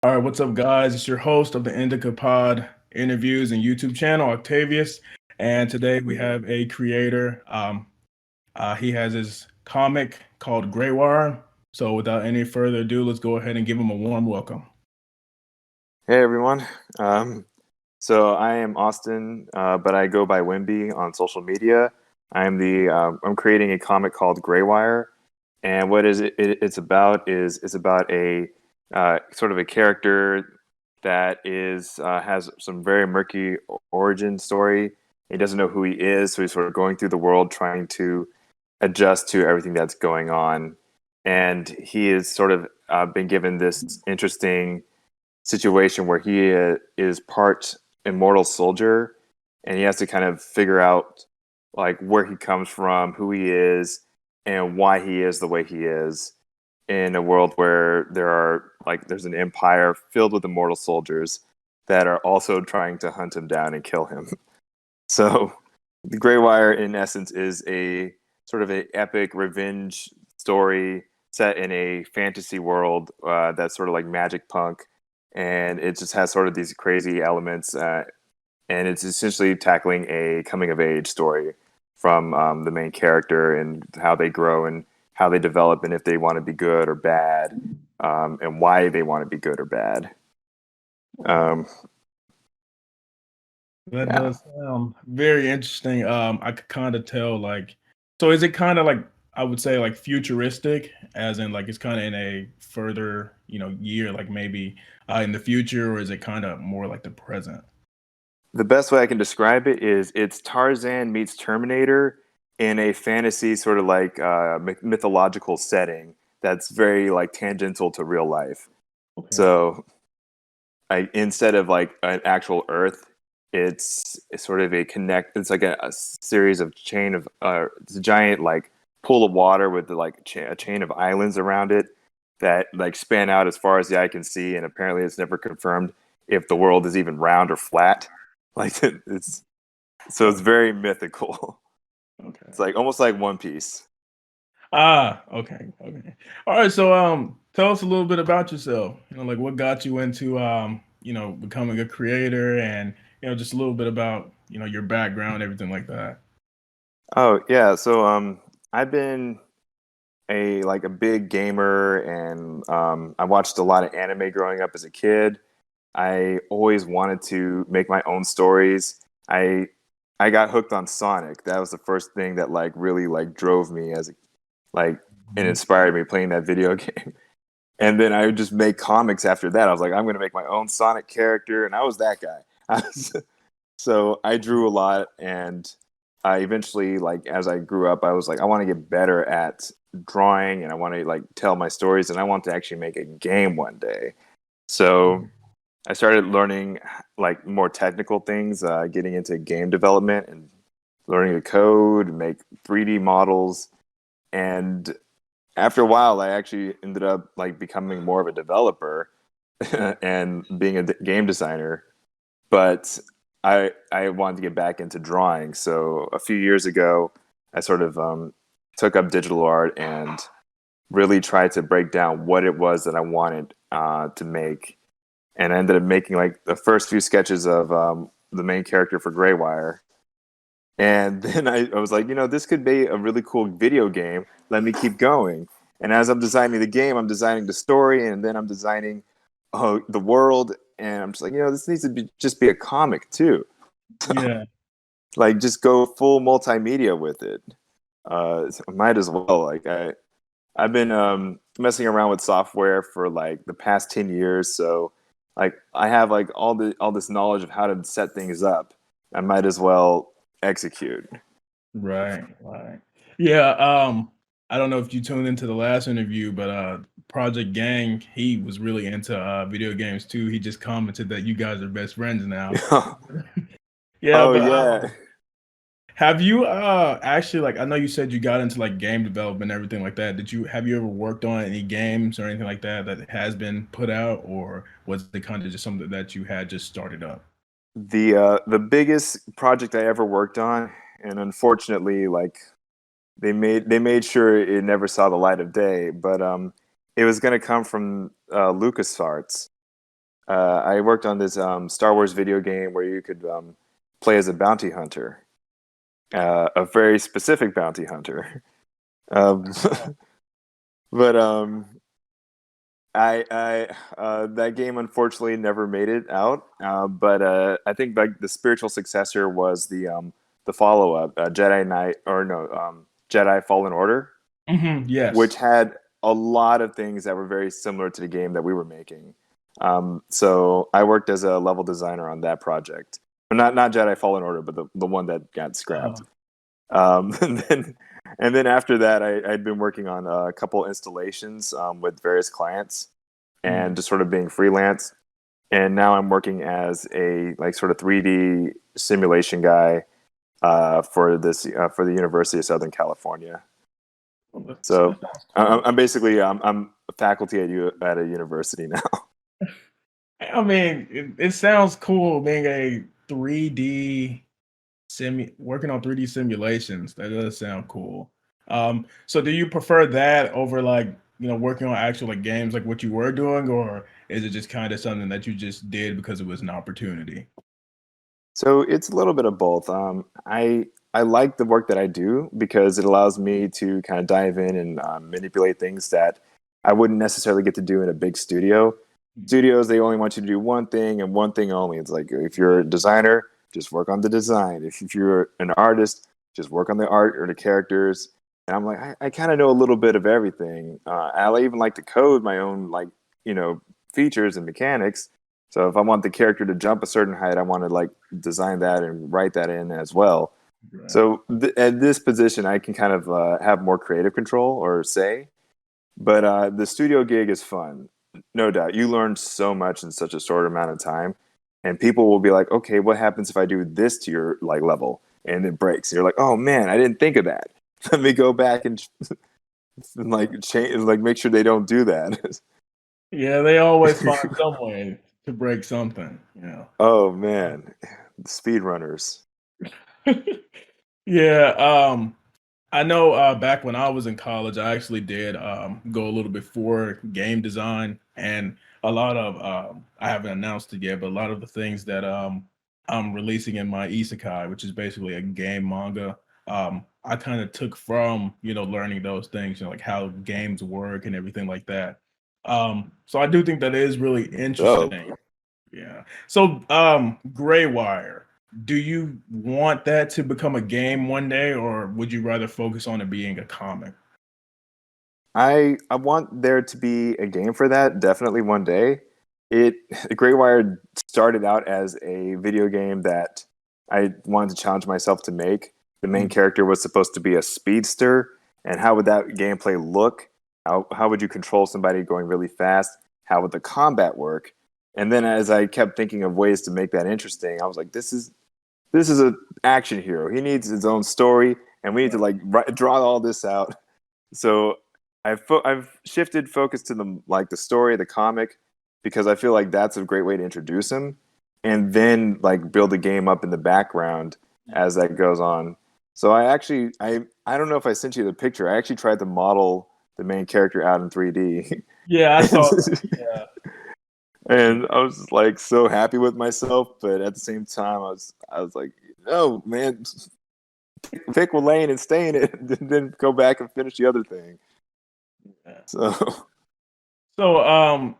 All right, what's up, guys? It's your host of the Indaka Pod interviews and YouTube channel, Octavius. And today we have a creator. He has his comic called Graywire. So without any further ado, let's go ahead and give him a warm welcome. Hey everyone. Um, so I am Austin, but I go by Wimby on social media. I'm creating a comic called Graywire, and what is it's about is it's about a sort of a character that is has some very murky origin story. He doesn't know who he is, so he's sort of going through the world trying to adjust to everything that's going on, and he has sort of been given this interesting situation where he is part immortal soldier, and he has to kind of figure out like where he comes from, who he is, and why he is the way he is in a world where there's an empire filled with immortal soldiers that are also trying to hunt him down and kill him. So the Grey Wire in essence is a sort of a epic revenge story set in a fantasy world that's sort of like magic punk, and it just has sort of these crazy elements, and it's essentially tackling a coming of age story from the main character and how they grow and how they develop and if they want to be good or bad, and why they want to be good or bad. Um, That yeah. does sound very interesting. I could kind of tell, like, so is it kind of like, I would say, like futuristic, as in like it's kind of in a further, year, like maybe in the future, or is it kind of more like the present? The best way I can describe it is it's Tarzan meets Terminator in a fantasy sort of like mythological setting that's very like tangential to real life. Okay. So instead of like an actual Earth, it's sort of a connect. It's like a series of chain of it's a giant like pool of water with like a chain of islands around it that like span out as far as the eye can see, and apparently it's never confirmed if the world is even round or flat. Like it's so it's Okay. very mythical. Okay. It's like almost like One Piece. Ah, okay, okay. All right, so tell us a little bit about yourself. Like what got you into becoming a creator and just a little bit about, your background, everything like that. Oh yeah, so I've been a big gamer, and I watched a lot of anime growing up as a kid. I always wanted to make my own stories. I got hooked on Sonic. That was the first thing that like really like drove me like and Mhm. inspired me playing that video game. And then I would just make comics after that. I was like, I'm going to make my own Sonic character, and I was that guy. So I drew a lot, and I eventually, like as I grew up, I was like, I want to get better at drawing, and I want to like tell my stories, and I want to actually make a game one day. So I started learning like more technical things, getting into game development and learning to code, make 3D models, and after a while, I actually ended up like becoming more of a developer and being a game designer. But I wanted to get back into drawing, so a few years ago, I sort of took up digital art and really tried to break down what it was that I wanted to make, and I ended up making like the first few sketches of the main character for Graywire. And then I was like, this could be a really cool video game. Let me keep going. And as I'm designing the game, I'm designing the story, and then I'm designing the world. And I'm just like, this needs to just be a comic too. Yeah. Like, just go full multimedia with it. So I might as well. I've been messing around with software for like the past 10 years, so like I have like all this knowledge of how to set things up. I might as well execute. Right, right. Yeah, I don't know if you tuned into the last interview, but Project Gang, he was really into video games too. He just commented that you guys are best friends now. Yeah, Oh but yeah. have you actually, like, I know you said you got into like game development and everything like that. Have you ever worked on any games or anything like that that has been put out, or was it kind of just something that you had just started up? The biggest project I ever worked on, and unfortunately, like they made sure it never saw the light of day, but it was going to come from LucasArts, I worked on this Star Wars video game where you could play as a bounty hunter, a very specific bounty hunter. Um, but that game unfortunately never made it out. But I think like the spiritual successor was the follow up, Jedi Knight or no, Jedi Fallen Order, which Yes. had a lot of things that were very similar to the game that we were making. So I worked as a level designer on that project. Not Jedi Fallen Order, but the one that got scrapped. Uh, Um, and then and then after that, I'd been working on a couple installations with various clients mm, and just sort of being freelance. And now I'm working as a like sort of 3D simulation guy for the University of Southern California. So I'm basically I'm a faculty at a university now. I mean, it sounds cool being a 3D working on 3D simulations. That does sound cool. So do you prefer that over like, working on actual like games like what you were doing, or is it just kind of something that you just did because it was an opportunity? So it's a little bit of both. I like the work that I do because it allows me to kind of dive in and manipulate things that I wouldn't necessarily get to do in a big studio. Studios, they only want you to do one thing and one thing only. It's like if you're a designer, just work on the design. If you're an artist, just work on the art or the characters. And I'm like, I kind of know a little bit of everything. I even like to code my own like features and mechanics. So if I want the character to jump a certain height, I want to like design that and write that in as well. Right. So at this position, I can kind of have more creative control or say. But the studio gig is fun, no doubt. You learn so much in such a short amount of time, and people will be like, "Okay, what happens if I do this to your like level and it breaks?" And you're like, "Oh man, I didn't think of that. Let me go back and, and like change, like make sure they don't do that." Yeah, they always find some way to break something. Oh man, speedrunners. Yeah, I know back when I was in college, I actually did go a little bit for game design, and a lot of I haven't announced it yet, but a lot of the things that I'm releasing in my isekai, which is basically a game manga, I kind of took from learning those things, like how games work and everything like that. So I do think that is really Oh, interesting. Yeah. So, Graywire, do you want that to become a game one day, or would you rather focus on it being a comic? I want there to be a game for that definitely one day. It Greywire started out as a video game that I wanted to challenge myself to make. The main Mm, character was supposed to be a speedster, and how would that gameplay look? How would you control somebody going really fast? How would the combat work? And then as I kept thinking of ways to make that interesting, I was like, this is a action hero. He needs his own story, and we need to right. like draw all this out. So I've shifted focus to the story, the comic, because I feel like that's a great way to introduce him, and then like build the game up in the background as that goes on. So I don't know if I sent you the picture. I actually tried to model the main character out in 3D, Yeah, I saw that. and, Yeah. and I was like so happy with myself, but at the same time I was like, no man, pick one lane and stay in it, and then go back and finish the other thing. Yeah. So. So,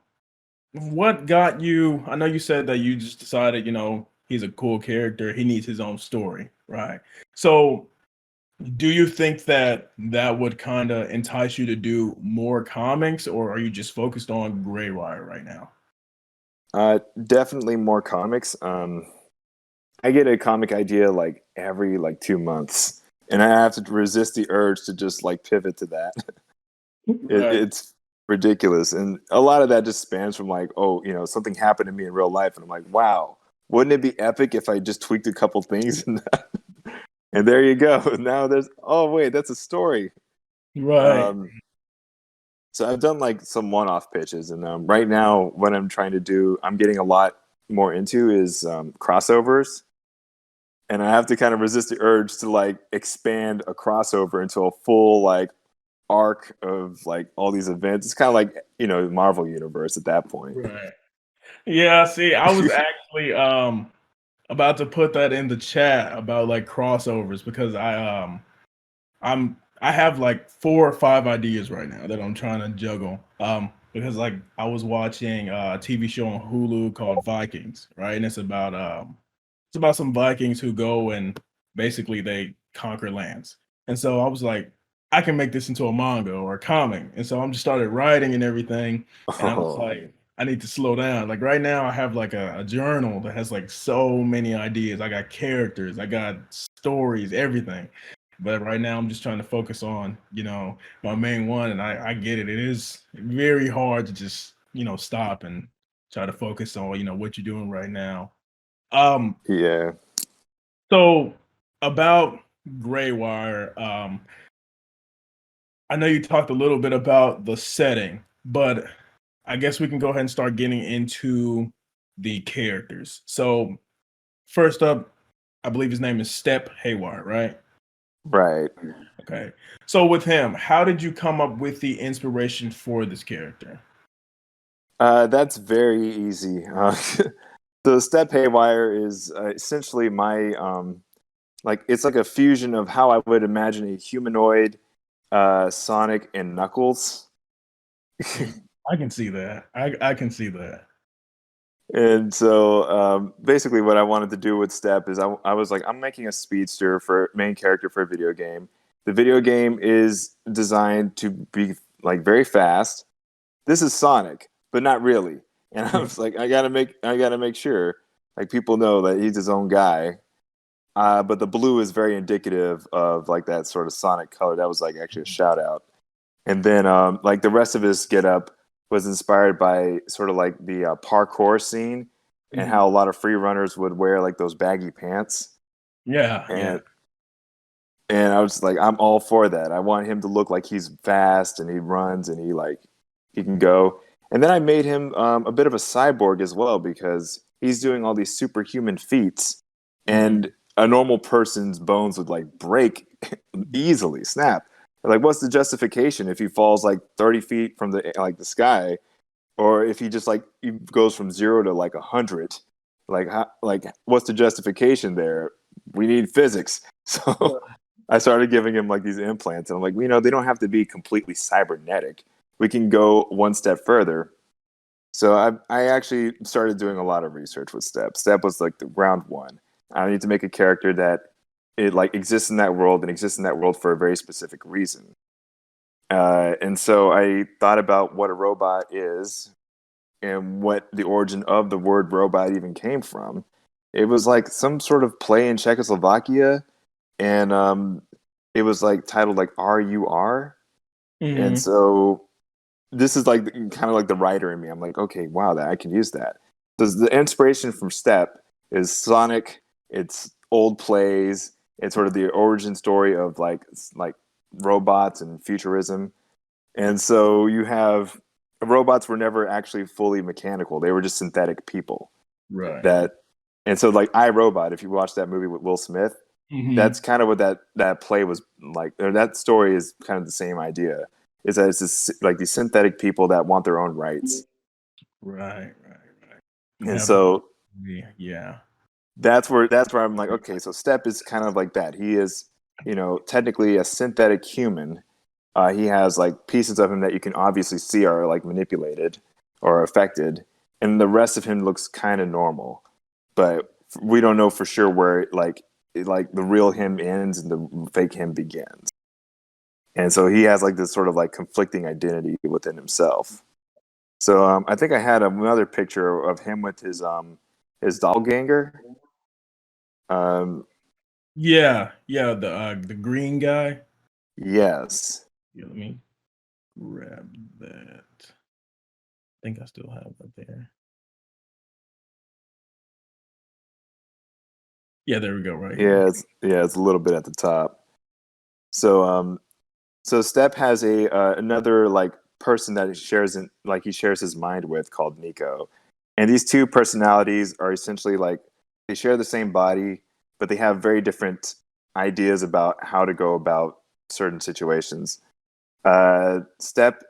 what got you? I know you said that you just decided, he's a cool character. He needs his own story, right? So, do you think that that would kind of entice you to do more comics, or are you just focused on Graywire right now? Definitely more comics. I get a comic idea like every like 2 months, and I have to resist the urge to just like pivot to that. Right. It's ridiculous, and a lot of that just spans from like, oh, something happened to me in real life, and I'm like, wow, wouldn't it be epic if I just tweaked a couple things and there you go. Now there's oh wait, that's a story. Right. Um, so I've done like some one-off pitches, and right now what I'm trying to do, I'm getting a lot more into is crossovers, and I have to kind of resist the urge to like expand a crossover into a full like arc of like all these events. It's kind of like Marvel universe at that point. Right. Yeah, see, I was actually about to put that in the chat about like crossovers because I have like 4 or 5 ideas right now that I'm trying to juggle. Because like I was watching a TV show on Hulu called Vikings, right? And it's about some Vikings who go and basically they conquer lands. And so I was like, I can make this into a manga or a comic. And so I'm just started writing and everything. And I was Oh, like, I need to slow down. Like right now, I have like a journal that has like so many ideas. I got characters, I got stories, everything. But right now, I'm just trying to focus on, my main one. And I get it. It is very hard to just, stop and try to focus on, what you're doing right now. Um, yeah. so about Graywire, I know you talked a little bit about the setting, but I guess we can go ahead and start getting into the characters. So first up, I believe his name is Step Haywire, right? Right. Okay. So with him, how did you come up with the inspiration for this character? That's very easy. So Step Haywire is essentially my like it's like a fusion of how I would imagine a humanoid Sonic and Knuckles. Mm, I can see that. I can see that. And so basically what I wanted to do with Step is I was like, I'm making a speedster for main character for a video game. The video game is designed to be like very fast. This is Sonic, but not really. And I Mm, was like, I gotta make sure like people know that he's his own guy. But the blue is very indicative of like that sort of Sonic color. That was like actually a shout out. And then like the rest of his get up was inspired by sort of like the parkour scene and mhm. how a lot of free runners would wear like those baggy pants. Yeah, yeah. And I was like, I'm all for that. I want him to look like he's fast and he runs and he can go. And then I made him a bit of a cyborg as well because he's doing all these superhuman feats, Mhm. and a normal person's bones would like break easily, snap. Like, what's the justification if he falls like 30 feet from the sky, or if he just like he goes from 0 to like 100? Like what's the justification there? We need physics. So I started giving him like these implants, and I'm like, they don't have to be completely cybernetic. We can go one step further. So I actually started doing a lot of research with Step. Step was like the round one. I need to make a character that it like exists in that world and exists in that world for a very specific reason. And so I thought about what a robot is and what the origin of the word robot even came from. It was like some sort of play in Czechoslovakia, and it was like titled like RUR. And Mhm. so this is like kind of like the writer in me. I'm like, okay, wow, that I can use that. So the inspiration from Step is Sonic. It's old plays. It's sort of the origin story of like robots and futurism. And so you have robots were never actually fully mechanical. They were just synthetic people Right. that and so like iRobot, if you watch that movie with Will Smith, Mhm. that's kind of what that play was like, or that story is kind of the same idea. Is that it's this, like these synthetic people that want their own rights. Right, right, right. And And have the so yeah. that's where I'm like, okay, so Step is kind of like that. He is, technically a synthetic human. He has like pieces of him that you can obviously see are like manipulated or affected, and the rest of him looks kind of normal. But we don't know for sure where like the real him ends and the fake him begins. And so he has like this sort of like conflicting identity within himself. So I think I had another picture of him with his doppelganger. Um, Yeah, yeah, the green guy. yes, Yeah, let me grab that. I think I still have that there. Yeah, there we go, right here. it's a little bit at the top. So so Step has a another like person that he shares his mind with called Nico, and these two personalities are essentially like they share the same body, but they have very different ideas about how to go about certain situations. Step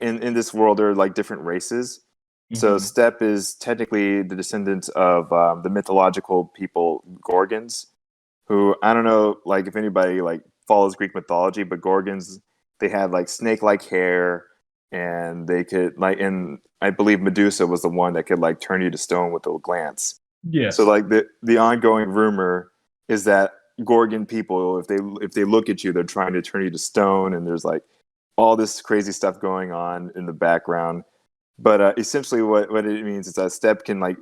in this world are like different races. So Hmm. Steppe is technically the descendant of the mythological people Gorgons, who I don't know, like if anybody like follows Greek mythology, but Gorgons they had like snake-like hair, and they could like, and I believe Medusa was the one that could like turn you to stone with a glance. So Yes. like the ongoing rumor is that Gorgon people, if they look at you, they're trying to turn you to stone, and there's like all this crazy stuff going on in the background. But essentially, what it means is that Steppe can like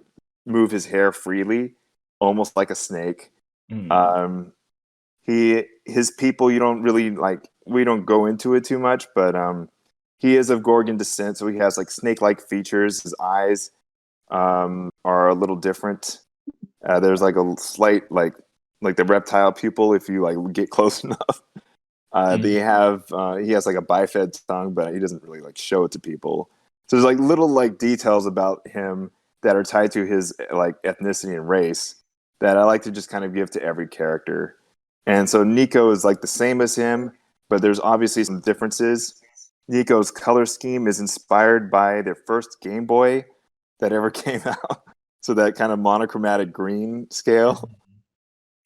move his hair freely, almost like a snake. Mm. Um, his people, you don't really like. We don't go into it too much, but he is of Gorgon descent, so he has like snake-like features. His eyes are a little different. There's like a slight like the reptile pupil if you like get close enough. Mm. He has like a bifid tongue, but he doesn't really like show it to people. So there's like little like details about him that are tied to his like ethnicity and race that I like to just kind of give to every character. And so Nico is like the same as him, but there's obviously some differences. Nico's color scheme is inspired by their first Game Boy that ever came out. So that kind of monochromatic green scale.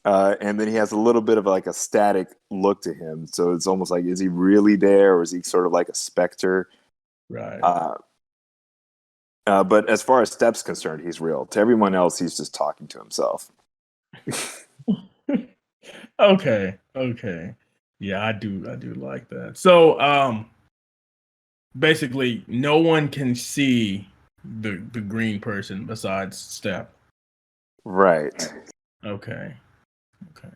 And then he has a little bit of like a static look to him. So it's almost like, is he really there, or is he sort of like a specter? Right. Uh, but as far as Step's concerned, he's real. To everyone else, he's just talking to himself. Okay. Okay. Yeah, I do like that. So, basically, no one can see the green person besides Step. Right. Okay. Okay.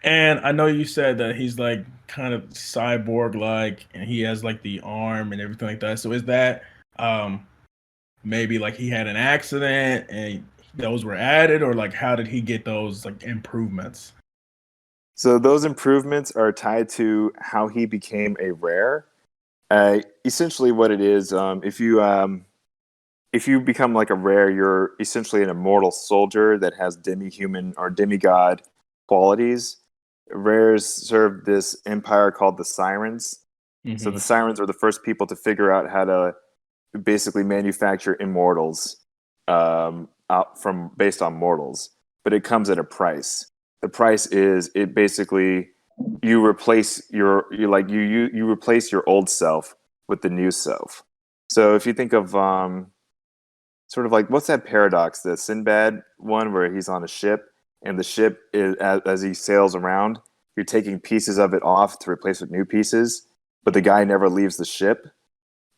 And I know you said that he's like kind of cyborg like and he has like the arm and everything like that. So is that um maybe like he had an accident and those were added, or like how did he get those like improvements? So those improvements are tied to how he became a rare. Essentially, what it is, if you become like a rare, you're essentially an immortal soldier that has demi-human or demigod qualities. Rares serve this empire called the Sirens. So the Hmm. Sirens are the first people to figure out how to basically manufacture immortals out from based on mortals, but it comes at a price. The price is it basically you replace you replace your old self with the new self. So if you think of sort of like what's that paradox, the Sinbad one where he's on a ship and the ship is as he sails around, you're taking pieces of it off to replace with new pieces, but the guy never leaves the ship.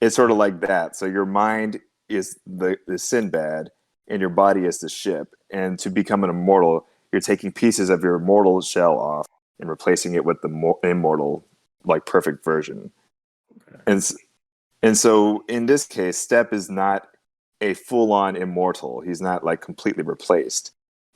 It's sort of like that. So your mind is the Sinbad, and your body is the ship. And to become an immortal, you're taking pieces of your mortal shell off and replacing it with the immortal, like perfect version. And and so in this case, Step is not a full-on immortal. He's not like completely replaced,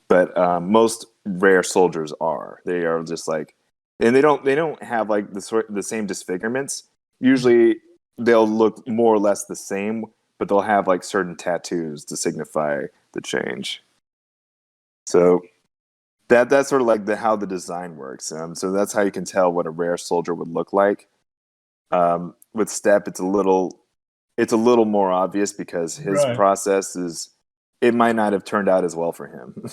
but most rare soldiers are. They are just like, and they don't have like the same disfigurements. Usually, they'll look more or less the same, but they'll have like certain tattoos to signify the change. So that's sort of like the how the design works. So that's how you can tell what a rare soldier would look like. With Step, it's a little more obvious because his Right. process is it might not have turned out as well for him.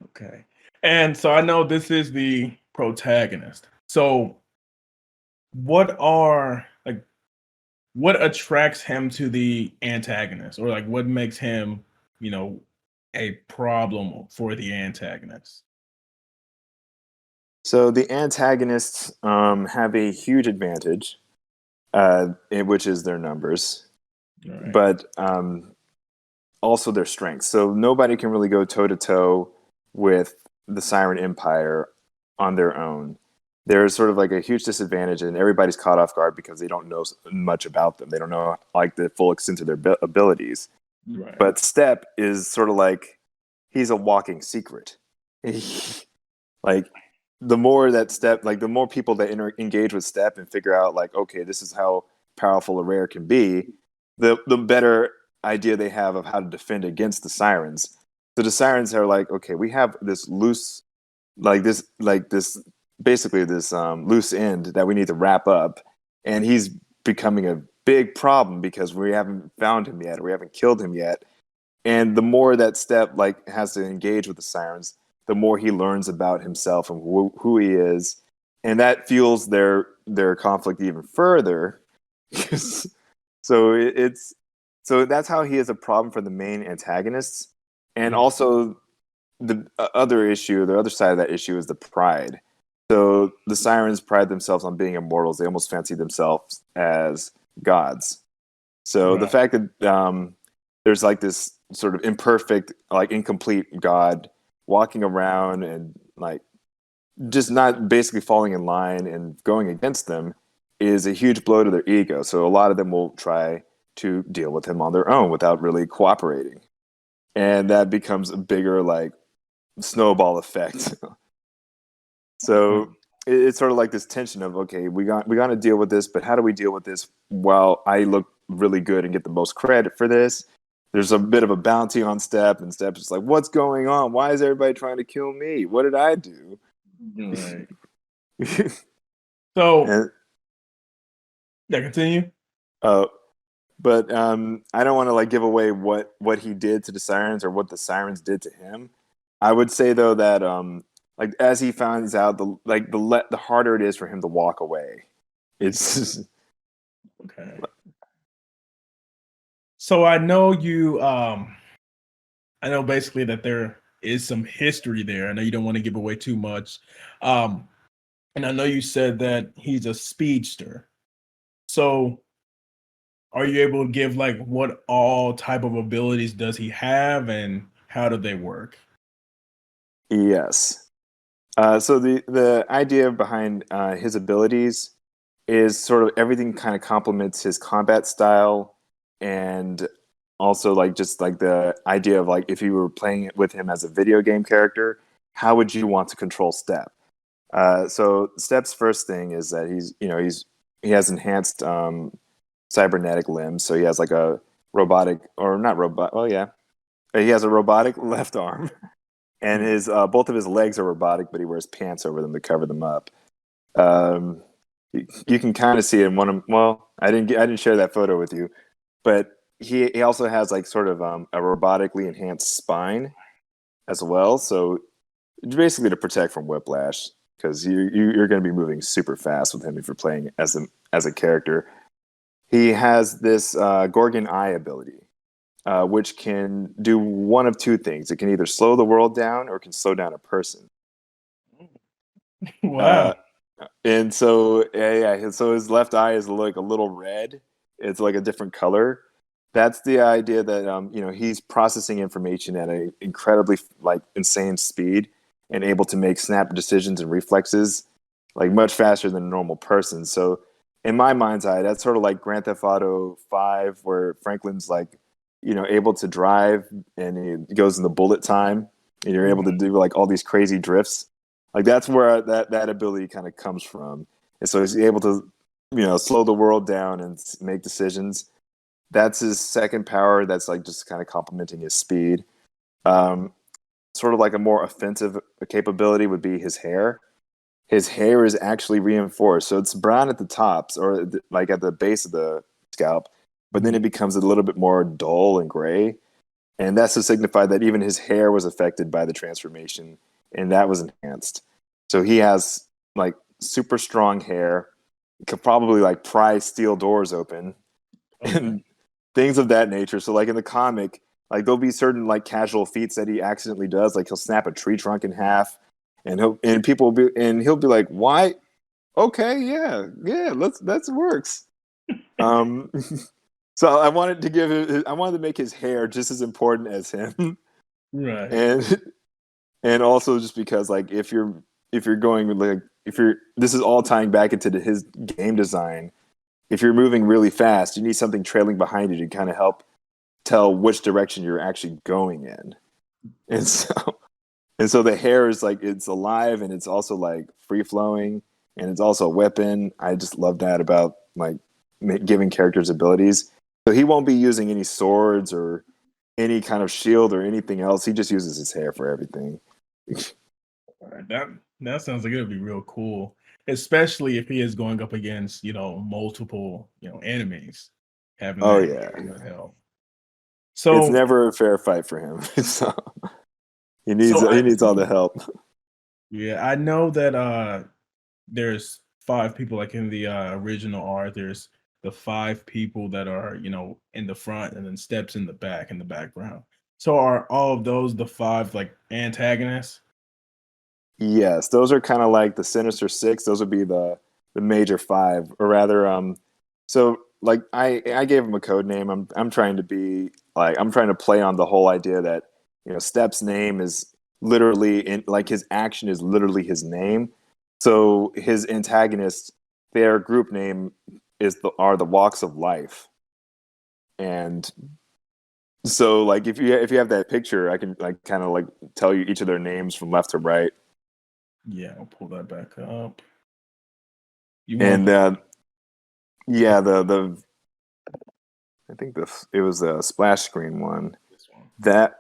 Okay. And so I know this is the protagonist. So what attracts him to the antagonist, or like what makes him, you know, a problem for the antagonist? So the antagonists have a huge advantage, which is their numbers, All right. but also their strength. So nobody can really go toe to toe with the Siren Empire on their own. There's sort of like a huge disadvantage, and everybody's caught off guard because they don't know much about them. They don't know like the full extent of their abilities. Right. But Step is sort of like he's a walking secret. Like the more that Step, like the more people that engage with Step and figure out like, okay, this is how powerful a rare can be, the better idea they have of how to defend against the Sirens. So the Sirens are like, okay, we have this loose, like this basically this loose end that we need to wrap up, and he's becoming a big problem because we haven't found him yet, or we haven't killed him yet. And the more that Step like has to engage with the sirens, the more he learns about himself and who he is, and that fuels their conflict even further. so it's so that's how he is a problem for the main antagonists, and also the other side of that issue is the pride. So the sirens pride themselves on being immortals. They almost fancy themselves as gods. So the fact that there's like this sort of imperfect, like incomplete god walking around and like just not basically falling in line and going against them is a huge blow to their ego. So a lot of them will try to deal with him on their own without really cooperating. And that becomes a bigger like snowball effect. So it's sort of like this tension of, okay, we got to deal with this, but how do we deal with this while I look really good and get the most credit for this? There's a bit of a bounty on Step, and Step's just like, what's going on? Why is everybody trying to kill me? What did I do? Right. So, and, yeah, continue. But I don't want to like give away what he did to the sirens or what the sirens did to him. I would say though that like as he finds out, the harder it is for him to walk away. It's just... Okay. So I know you. I know basically that there is some history there. I know you don't want to give away too much. And I know you said that he's a speedster. So are you able to give like what all type of abilities does he have and how do they work? Yes. So the idea behind his abilities is sort of everything kind of complements his combat style, and also like just like the idea of like if you were playing it with him as a video game character, how would you want to control Step? So Step's first thing is that he has enhanced cybernetic limbs, so he has like a robotic or not robot. Well, yeah, he has a robotic left arm, and his both of his legs are robotic, but he wears pants over them to cover them up. You can kind of see it in one of... Well, I didn't share that photo with you, but he also has like sort of a robotically enhanced spine as well. So basically to protect from whiplash, because you're going to be moving super fast with him if you're playing as a character. He has this Gorgon Eye ability, which can do one of two things. It can either slow the world down or it can slow down a person. Wow. And so so his left eye is like a little red. It's like a different color. That's the idea that he's processing information at an incredibly like insane speed and able to make snap decisions and reflexes like much faster than a normal person. So in my mind's eye, that's sort of like Grand Theft Auto 5, where Franklin's like able to drive and he goes in the bullet time, and you're able to do like all these crazy drifts. Like that's where that ability kind of comes from. And so he's able to slow the world down and make decisions. That's his second power. That's like just kind of complementing his speed. Sort of like a more offensive capability would be his hair. His hair is actually reinforced, so it's brown at the tops or like at the base of the scalp, but then it becomes a little bit more dull and gray, and that's to signify that even his hair was affected by the transformation, and that was enhanced. So he has like super strong hair, could probably like pry steel doors open, and things of that nature. So like in the comic, like there'll be certain like casual feats that he accidentally does, like he'll snap a tree trunk in half, and he'll be like, "Why? Okay, yeah, that works." So I wanted to make his hair just as important as him, Right. and also just because like if you're going like this is all tying back into his game design. If you're moving really fast, you need something trailing behind you to kind of help tell which direction you're actually going in. And so the hair is like, it's alive and it's also like free flowing and it's also a weapon. I just love that about like giving characters abilities. So he won't be using any swords or any kind of shield or anything else. He just uses his hair for everything. All right, that sounds like it would be real cool, especially if he is going up against multiple enemies. having Oh that yeah, that help. it's So never a fair fight for him. So so he I needs all the help. yeah, I know that there's five people like in the original art. There's the five people that are, in the front and then steps in the back in the background. So are all of those the five like antagonists? Yes, those are kind of like the Sinister Six. Those would be the major five, or rather, so like I gave him a code name. I'm trying to be like I'm trying to play on the whole idea that Step's name is literally in like his action is literally his name. So his antagonists, their group name are the Walks of Life, and so like if you have that picture, I can like kind of like tell you each of their names from left to right. Yeah, I'll pull that back up. You want And yeah, the I think it was a splash screen one. this one? That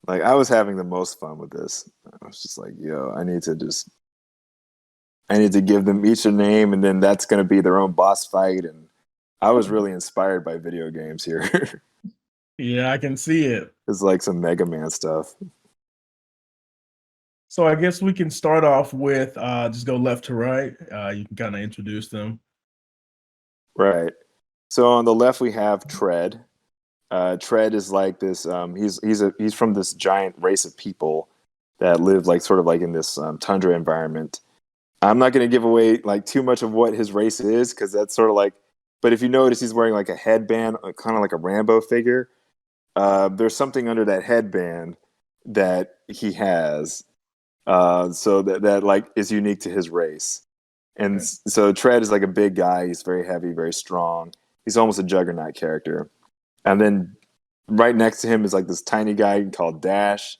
like I was having the most fun with this. I was just like, yo, I need to give them each a name, and then that's gonna be their own boss fight. And I was really inspired by video games here. Yeah, I can see it. It's like some Mega Man stuff. So I guess we can start off with just go left to right. You can kind of introduce them. Right. So on the left we have Tread. Tread is like this. He's from this giant race of people that live like sort of like in this tundra environment. I'm not going to give away like too much of what his race is because that's sort of like. But if you notice, he's wearing like a headband, kind of like a Rambo figure. There's something under that headband that he has, so that like is unique to his race. And Okay. so Tread is like a big guy. He's very heavy, very strong. He's almost a juggernaut character. And then right next to him is like this tiny guy called Dash.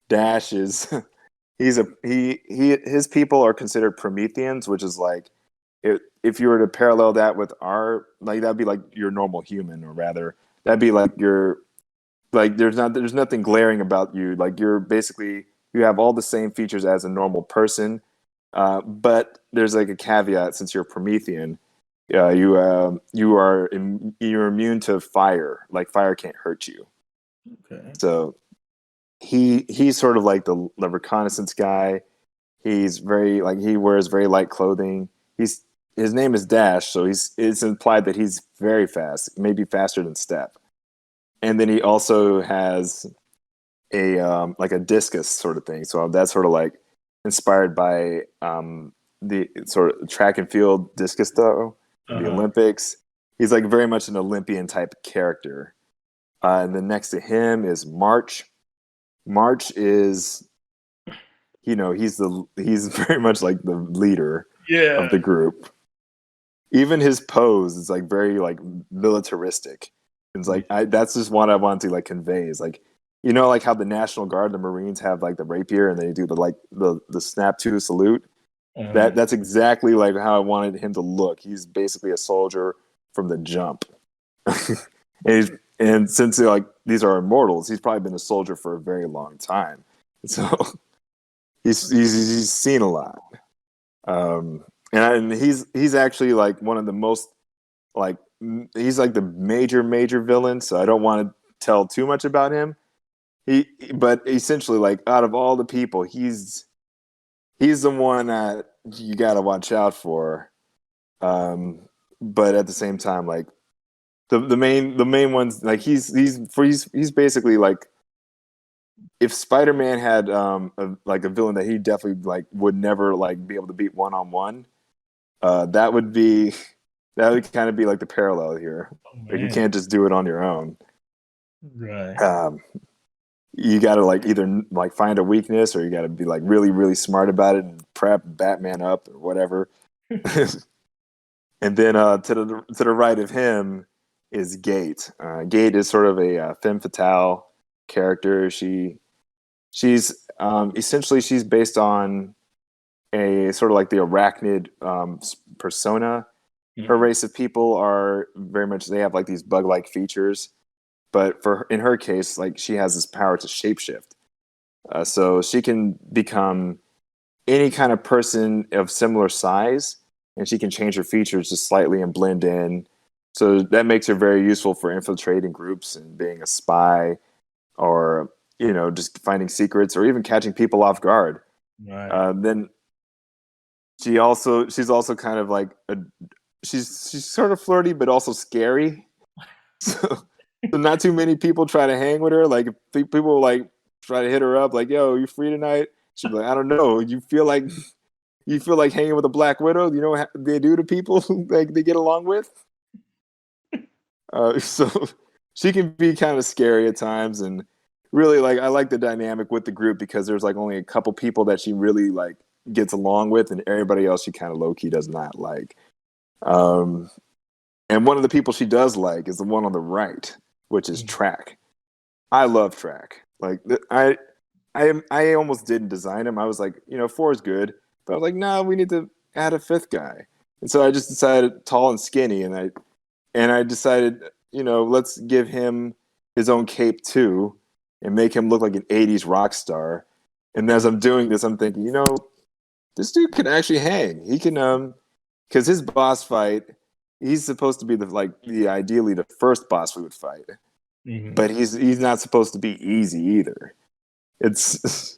Dash is his people are considered Prometheans, which is like if you were to parallel that with our like that'd be like your normal human, or rather that'd be like your like there's nothing glaring about you. Like you're basically you have all the same features as a normal person, but there's like a caveat since you're Promethean. You're immune to fire. Like fire can't hurt you. Okay. So he's sort of like the reconnaissance guy. He's very like he wears very light clothing. His name is Dash, so it's implied that he's very fast, maybe faster than Step. And then he also has a like a discus sort of thing. So that's sort of like inspired by the sort of track and field discus throw in the Uh-huh. Olympics. He's like very much an Olympian type character. And then next to him is March. March is he's very much like the leader of Yeah. the group. Even his pose is like very like militaristic. It's like that's just what I want to like convey is like like how the National Guard, the Marines have like the rapier and they do the snap to salute. Uh-huh. That's exactly like how I wanted him to look. He's basically a soldier from the jump. And since like these are immortals, he's probably been a soldier for a very long time. So he's seen a lot. And he's actually like one of the most like he's like the major villain. So I don't want to tell too much about him. But essentially, like out of all the people, he's the one that you got to watch out for. But at the same time, like the main ones, like he's basically like if Spider-Man had like a villain that he definitely like would never like be able to beat one on one, that would be that would kind of be like the parallel here. Oh Like you man. can't just do it on your own. Right. Um, you got to like either like find a weakness or you got to be like really smart about it and prep Batman up or whatever. And then to the right of him is Gate. Gate is sort of a femme fatale character. She's essentially she's based on a sort of like the arachnid persona. Her Mhm. race of people are very much they have like these bug-like features, but in her case, like she has this power to shapeshift. So she can become any kind of person of similar size, and she can change her features just slightly and blend in. So that makes her very useful for infiltrating groups and being a spy, or just finding secrets or even catching people off guard. Right. Then she's also kind of like she's sort of flirty but also scary. So not too many people try to hang with her. Like if people like try to hit her up, like, "Yo, you free tonight?" She'd be like, "I don't know. You feel like hanging with a Black Widow? You know what they do to people like they get along with?" So she can be kind of scary at times, and really like I like the dynamic with the group because there's like only a couple people that she really like gets along with, and everybody else she kind of low key does not like. Um, and one of the people she does like is the one on the right, which is Track. I love Track. Like I almost didn't design him. I was like, 4 is good, but I was like, no, we need to add a 5th guy. And so I just decided tall and skinny, and I decided, let's give him his own cape too, and make him look like an '80s rock star. And as I'm doing this, I'm thinking, this dude can actually hang. He can, because his boss fight, he's supposed to be the ideally the first boss we would fight, but he's not supposed to be easy either. It's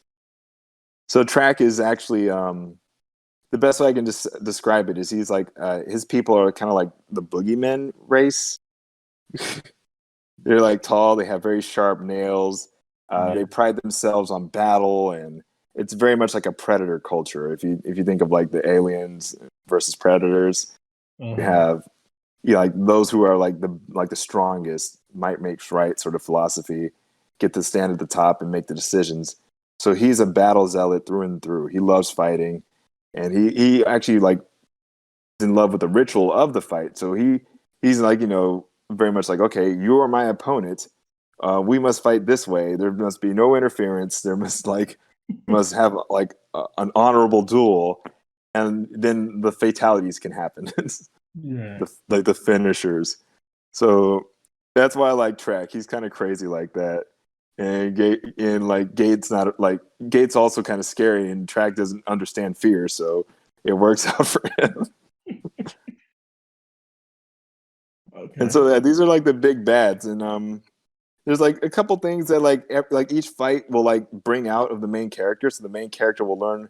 so Track is actually the best way I can just describe it is he's like his people are kind of like the boogeymen race. They're like tall, they have very sharp nails. They pride themselves on battle, and it's very much like a predator culture. If you think of like the aliens versus predators, you have like those who are like the strongest, might makes right sort of philosophy, get to stand at the top and make the decisions. So he's a battle zealot through and through. He loves fighting, and he actually like is in love with the ritual of the fight. So he's like very much like, okay, you are my opponent. We must fight this way. There must be no interference. There must have like an honorable duel, and then the fatalities can happen. Yeah. The finishers. So that's why I like Track. He's kind of crazy like that. And Gate's not like Gate's also kind of scary, and Track doesn't understand fear, so it works out for him. Okay. And so these are like the big bads, and there's like a couple things that like each fight will like bring out of the main character, so the main character will learn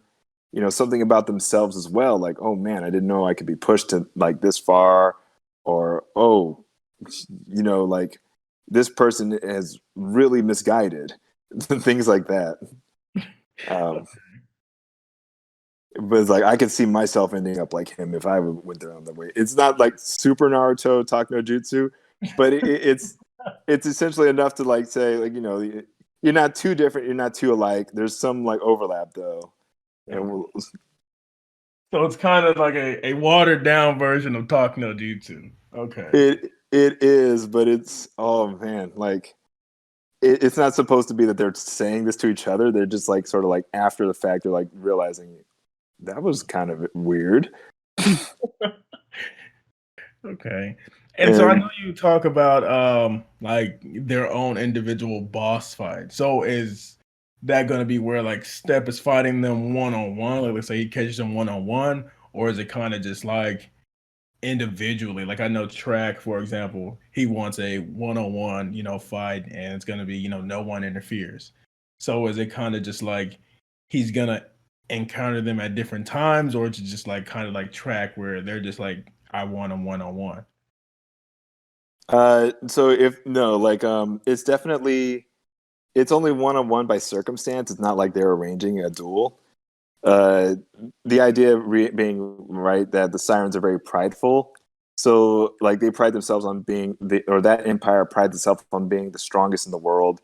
something about themselves as well, like, oh man, I didn't know I could be pushed to like this far, or oh, like this person is really misguided. Things like that. But it's like I could see myself ending up like him if I went down the way. It's not like super Naruto talk no jutsu, but it's essentially enough to like say like you're not too different, you're not too alike. There's some like overlap though. And so it's kind of like a watered down version of Talk No Jutsu. Okay. It is, but it's, oh man, like it's not supposed to be that they're saying this to each other. They're just like sort of like after the fact, they're like realizing that was kind of weird. Okay. And so I know you talk about like their own individual boss fight. So is that going to be where like Step is fighting them one on one? Like let's say he catches them one on one, or is it kind of just like individually? Like I know Track, for example, he wants a one on one, fight, and it's going to be no one interferes. So is it kind of just like he's gonna encounter them at different times, or it's just like kind of like Track where they're just like I want them one on one? So if no, like it's definitely it's only one on one by circumstance. It's not like they're arranging a duel. The idea being right that the Sirens are very prideful, so like they pride themselves on being that empire prides itself on being the strongest in the world.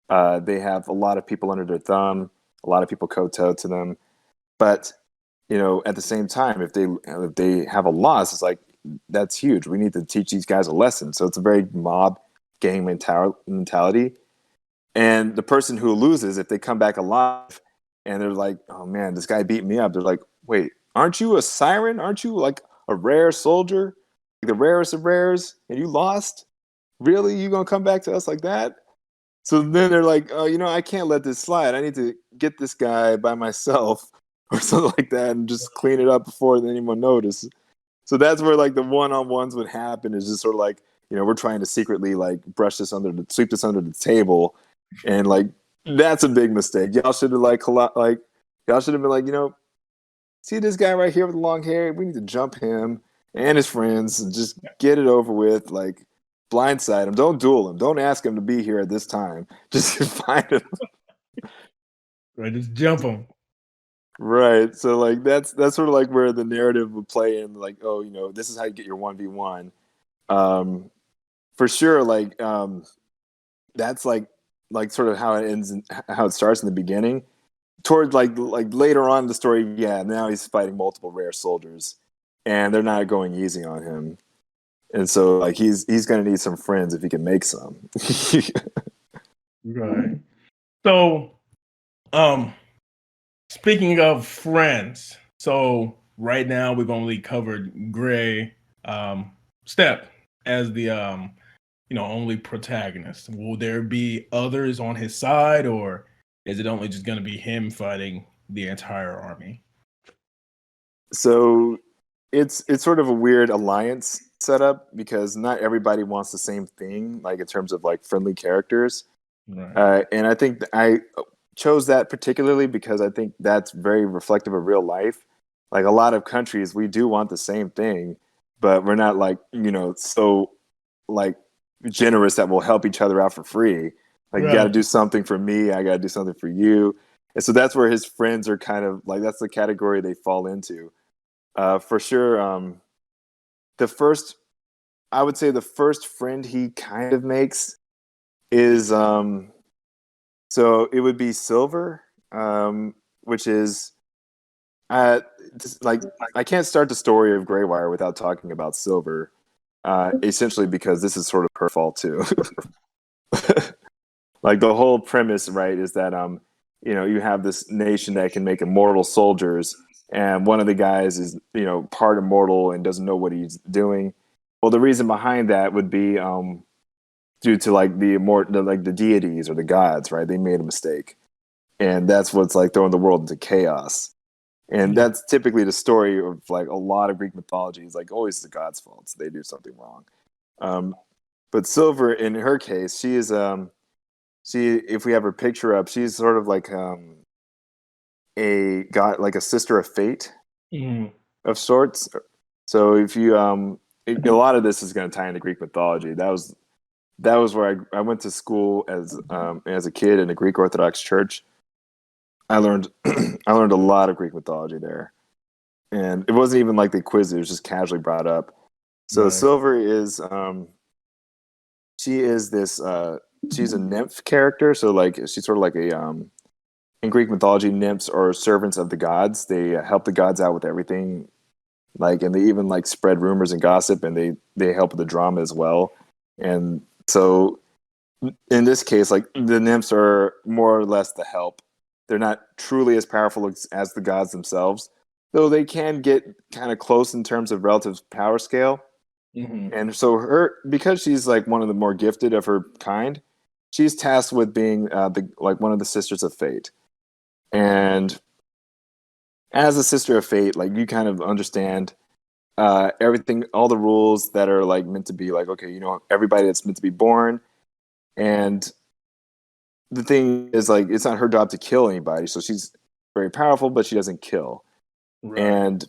They have a lot of people under their thumb, a lot of people kowtow to them, but at the same time, if they have a loss, it's like that's huge. We need to teach these guys a lesson. So it's a very mob gang mentality. And the person who loses, if they come back alive and they're like, oh man, this guy beat me up, they're like, wait, aren't you a siren? Aren't you like a rare soldier? Like the rarest of rares, and you lost? Really? You gonna come back to us like that? So then they're like, oh, I can't let this slide. I need to get this guy by myself or something like that and just clean it up before anyone notices. So that's where like the one-on-ones would happen. Is just sort of like, we're trying to secretly like sweep this under the table, and like that's a big mistake. Y'all should have y'all should have been like, see this guy right here with the long hair? We need to jump him and his friends and just get it over with. Like, blindside him. Don't duel him. Don't ask him to be here at this time. Just find him. Right, just jump him. Right. So like that's sort of like where the narrative would play in. Like, oh, this is how you get your 1v1. For sure. Like, that's like sort of how it ends and how it starts in the beginning. Towards like later on in the story, yeah, now he's fighting multiple rare soldiers, and they're not going easy on him, and so like he's gonna need some friends if he can make some. Right. So, speaking of friends, so right now we've only covered Gray, Step as the only protagonist. Will there be others on his side, or is it only just going to be him fighting the entire army? So it's sort of a weird alliance setup because not everybody wants the same thing, like in terms of like friendly characters. Right. And I think I chose that particularly because I think that's very reflective of real life. Like a lot of countries, we do want the same thing, but we're not like, so like generous that we'll help each other out for free. Like, you got to do something for me. I got to do something for you. And so that's where his friends are kind of like, that's the category they fall into. For sure. I would say the first friend he kind of makes is, so it would be Silver, which is, like, I can't start the story of Graywire without talking about Silver, essentially because this is sort of her fault too. Like the whole premise, right, is that you have this nation that can make immortal soldiers, and one of the guys is part immortal and doesn't know what he's doing. Well, the reason behind that would be due to like the deities or the gods, right? They made a mistake, and that's what's like throwing the world into chaos. And that's typically the story of like a lot of Greek mythology. It's like always the gods' faults; they do something wrong. But Silver, in her case, she is if we have her picture up, she's sort of like a god, like a sister of fate of sorts. So if you a lot of this is going to tie into Greek mythology. That was where I went to school as a kid in a Greek Orthodox church. I learned a lot of Greek mythology there, and it wasn't even like they quizzed; it was just casually brought up. So Silver is she is this she's a nymph character, so like she's sort of like a in Greek mythology, nymphs are servants of the gods. They help the gods out with everything, like, and they even like spread rumors and gossip, and they help with the drama as well. And so in this case, like the nymphs are more or less the help. They're not truly as powerful as the gods themselves, though they can get kind of close in terms of relative power scale. And so because she's like one of the more gifted of her kind, she's tasked with being one of the sisters of fate. And as a sister of fate, like you kind of understand everything, all the rules that are like meant to be like, okay, everybody that's meant to be born. And the thing is, like, it's not her job to kill anybody. So she's very powerful, but she doesn't kill. Right. And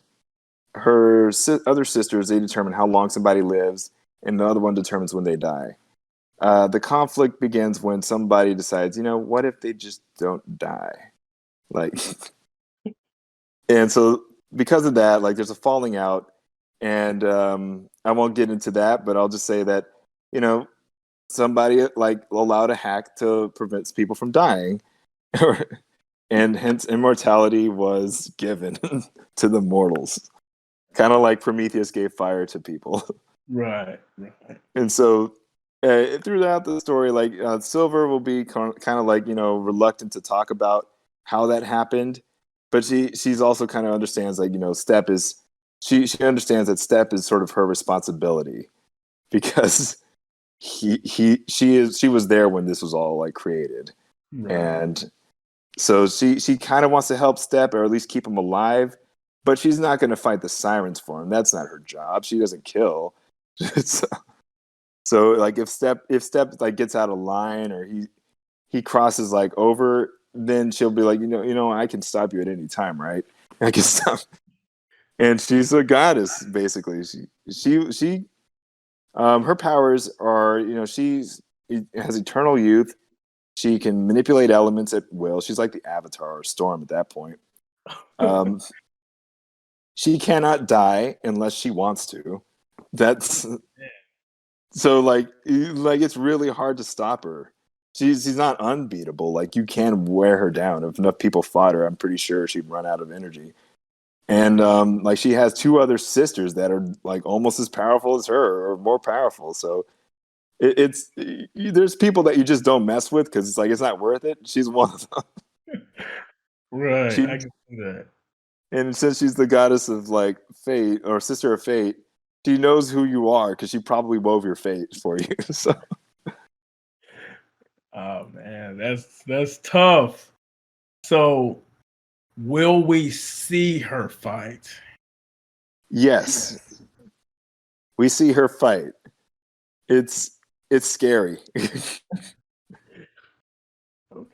her other sisters, they determine how long somebody lives, and the other one determines when they die. The conflict begins when somebody decides, what if they just don't die? Like, and so because of that, like, there's a falling out, and I won't get into that, but I'll just say that, somebody like allowed a hack to prevent people from dying, and hence immortality was given to the mortals. Kind of like Prometheus gave fire to people. Right. And so throughout the story, like Silver will be kind of like, reluctant to talk about how that happened. But she's also kind of understands, like, Step is, she understands that Step is sort of her responsibility because she was there when this was all like created. Right. And so she kind of wants to help Step, or at least keep him alive. but she's not going to fight the sirens for him. That's not her job. She doesn't kill. so, so like if Step like gets out of line or he crosses like over, then she'll be like, I can stop you at any time, right? I can stop. And she's a goddess, basically. She her powers are, she has eternal youth. She can manipulate elements at will. She's like the Avatar or Storm at that point. She cannot die unless she wants to. That's so like it's really hard to stop her. She's not unbeatable. Like you can wear her down. If enough people fought her, I'm pretty sure she'd run out of energy. And like she has two other sisters that are like almost as powerful as her or more powerful. So it's there's people that you just don't mess with because it's like it's not worth it. She's one of them. Right, She I can see that. And since she's the goddess of like fate or sister of fate, she knows who you are because she probably wove your fate for you. So Oh man, that's tough. So, will we see her fight? yes, we see her fight. It's scary.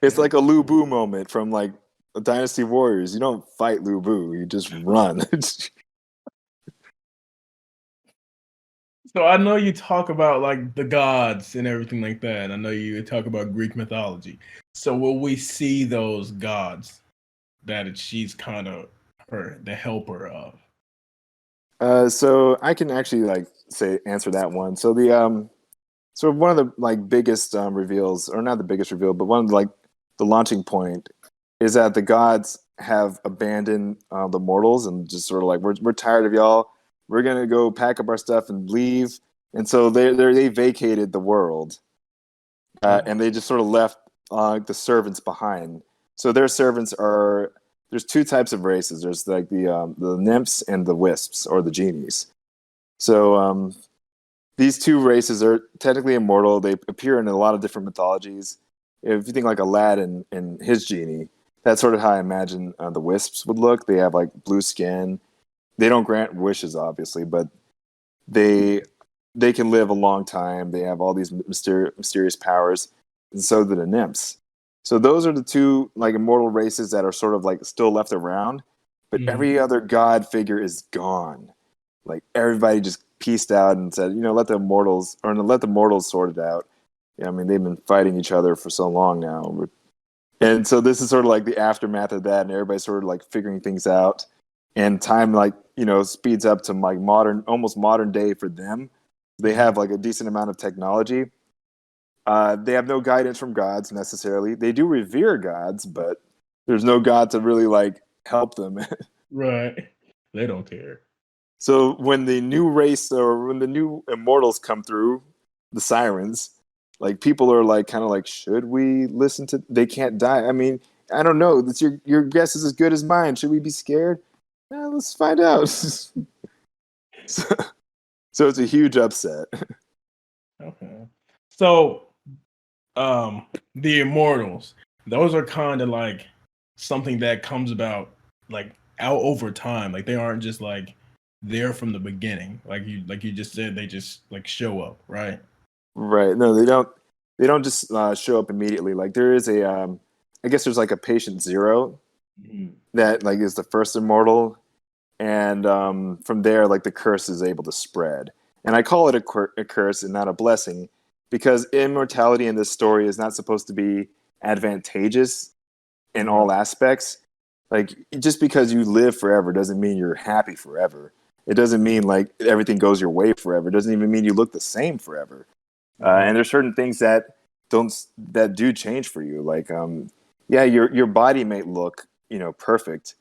It's like a Lu Bu moment from like Dynasty Warriors. You don't fight Lu Bu, you just run. So I know you talk about like the gods and everything like that. I know you talk about Greek mythology. So will we see those gods that she's kind of the helper of? So I can actually like answer that one. So so one of the like biggest reveals, or not the biggest reveal, but one of the launching point is that the gods have abandoned the mortals and just sort of like we're tired of y'all. We're gonna go pack up our stuff and leave. And so they vacated the world, and they just sort of left the servants behind. So their servants are there's two types of races. There's like the nymphs and the wisps or the genies. So these two races are technically immortal. They appear in a lot of different mythologies. If you think like Aladdin and his genie, that's sort of how I imagine the wisps would look. They have like blue skin. They don't grant wishes, obviously, but they they can live a long time. They have all these mysterious powers, and so do the nymphs. So those are the two like immortal races that are sort of like still left around. But every other god figure is gone. Like everybody just pieced out and said, let the mortals sort it out. Yeah, I mean, they've been fighting each other for so long now. And so this is sort of like the aftermath of that, and everybody's sort of like figuring things out. And time like, speeds up to like almost modern day for them. They have like a decent amount of technology. They have no guidance from gods necessarily. They do revere gods, but there's no god to really like help them. Right. They don't care. So when the new race or when the new immortals come through, the sirens, like people are like kind of like, should we listen to? They can't die. I mean, I don't know. That's your guess is as good as mine. Should we be scared? Let's find out. so it's a huge upset. Okay. So, the immortals, those are kind of like something that comes about like out over time. Like they aren't just like there from the beginning. Like you just said, they just like show up, right? Right. No, they don't. They don't just show up immediately. Like there is I guess there's like a patient zero that like is the first immortal, and from there, like the curse is able to spread. And I call it a curse and not a blessing because immortality in this story is not supposed to be advantageous in all aspects. Like just because you live forever doesn't mean you're happy forever. It doesn't mean like everything goes your way forever. It doesn't even mean you look the same forever. And there's certain things that do change for you. Like yeah, your body may look perfect,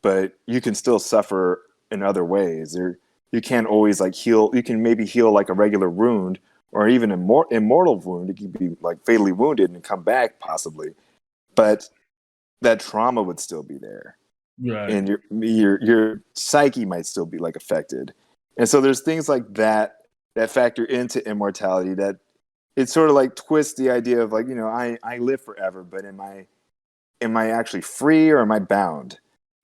but you can still suffer in other ways. You can't always like heal. You can maybe heal like a regular wound or even a immortal wound. It could be like fatally wounded and come back possibly, but that trauma would still be there, Right. and your psyche might still be like affected. And so there's things like that factor into immortality that it sort of like twists the idea of like I live forever, but am I actually free or am I bound?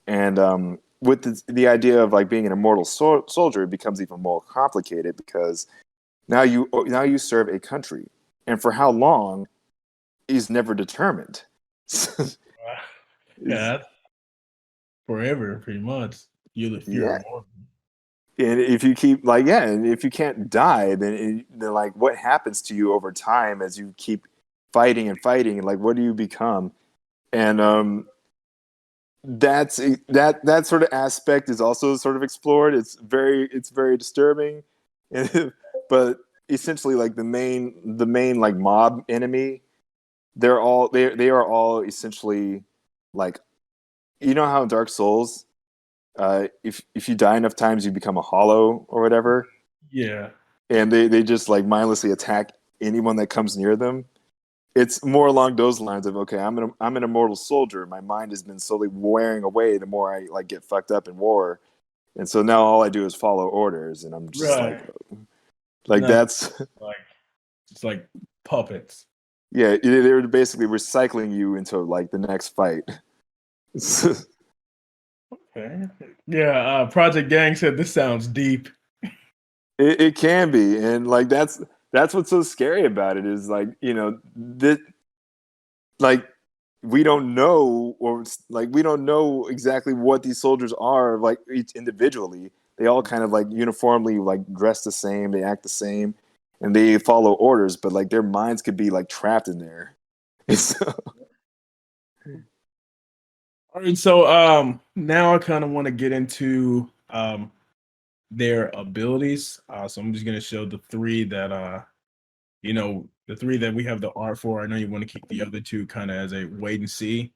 And with the idea of like being an immortal soldier, it becomes even more complicated because now you serve a country, and for how long is never determined. Yeah, that's forever, pretty much. If you're Yeah, immortal. and if you keep like yeah, and if you can't die, then like what happens to you over time as you keep fighting and fighting, and like what do you become? And that sort of aspect is also sort of explored. It's very disturbing, but essentially like the main like mob enemy, they are all essentially like you know how in Dark Souls, if you die enough times you become a hollow or whatever, Yeah. and they just like mindlessly attack anyone that comes near them. It's more along those lines of okay, I'm an immortal soldier. My mind has been slowly wearing away the more I like get fucked up in war, and so now all I do is follow orders, and I'm just Right. like No, that's like it's like puppets. yeah. They're basically recycling you into like the next fight. Okay. Yeah, Project Gang said this sounds deep. It can be, and like that's what's so scary about it is like that like we don't know or like we don't know exactly what these soldiers are like each individually. They all kind of like uniformly like dress the same, they act the same, and they follow orders, but like their minds could be like trapped in there. So, All right, so now I kind of want to get into their abilities. So I'm just gonna show the three that the three that we have the art for. I know you want to keep the other two kind of as a wait and see.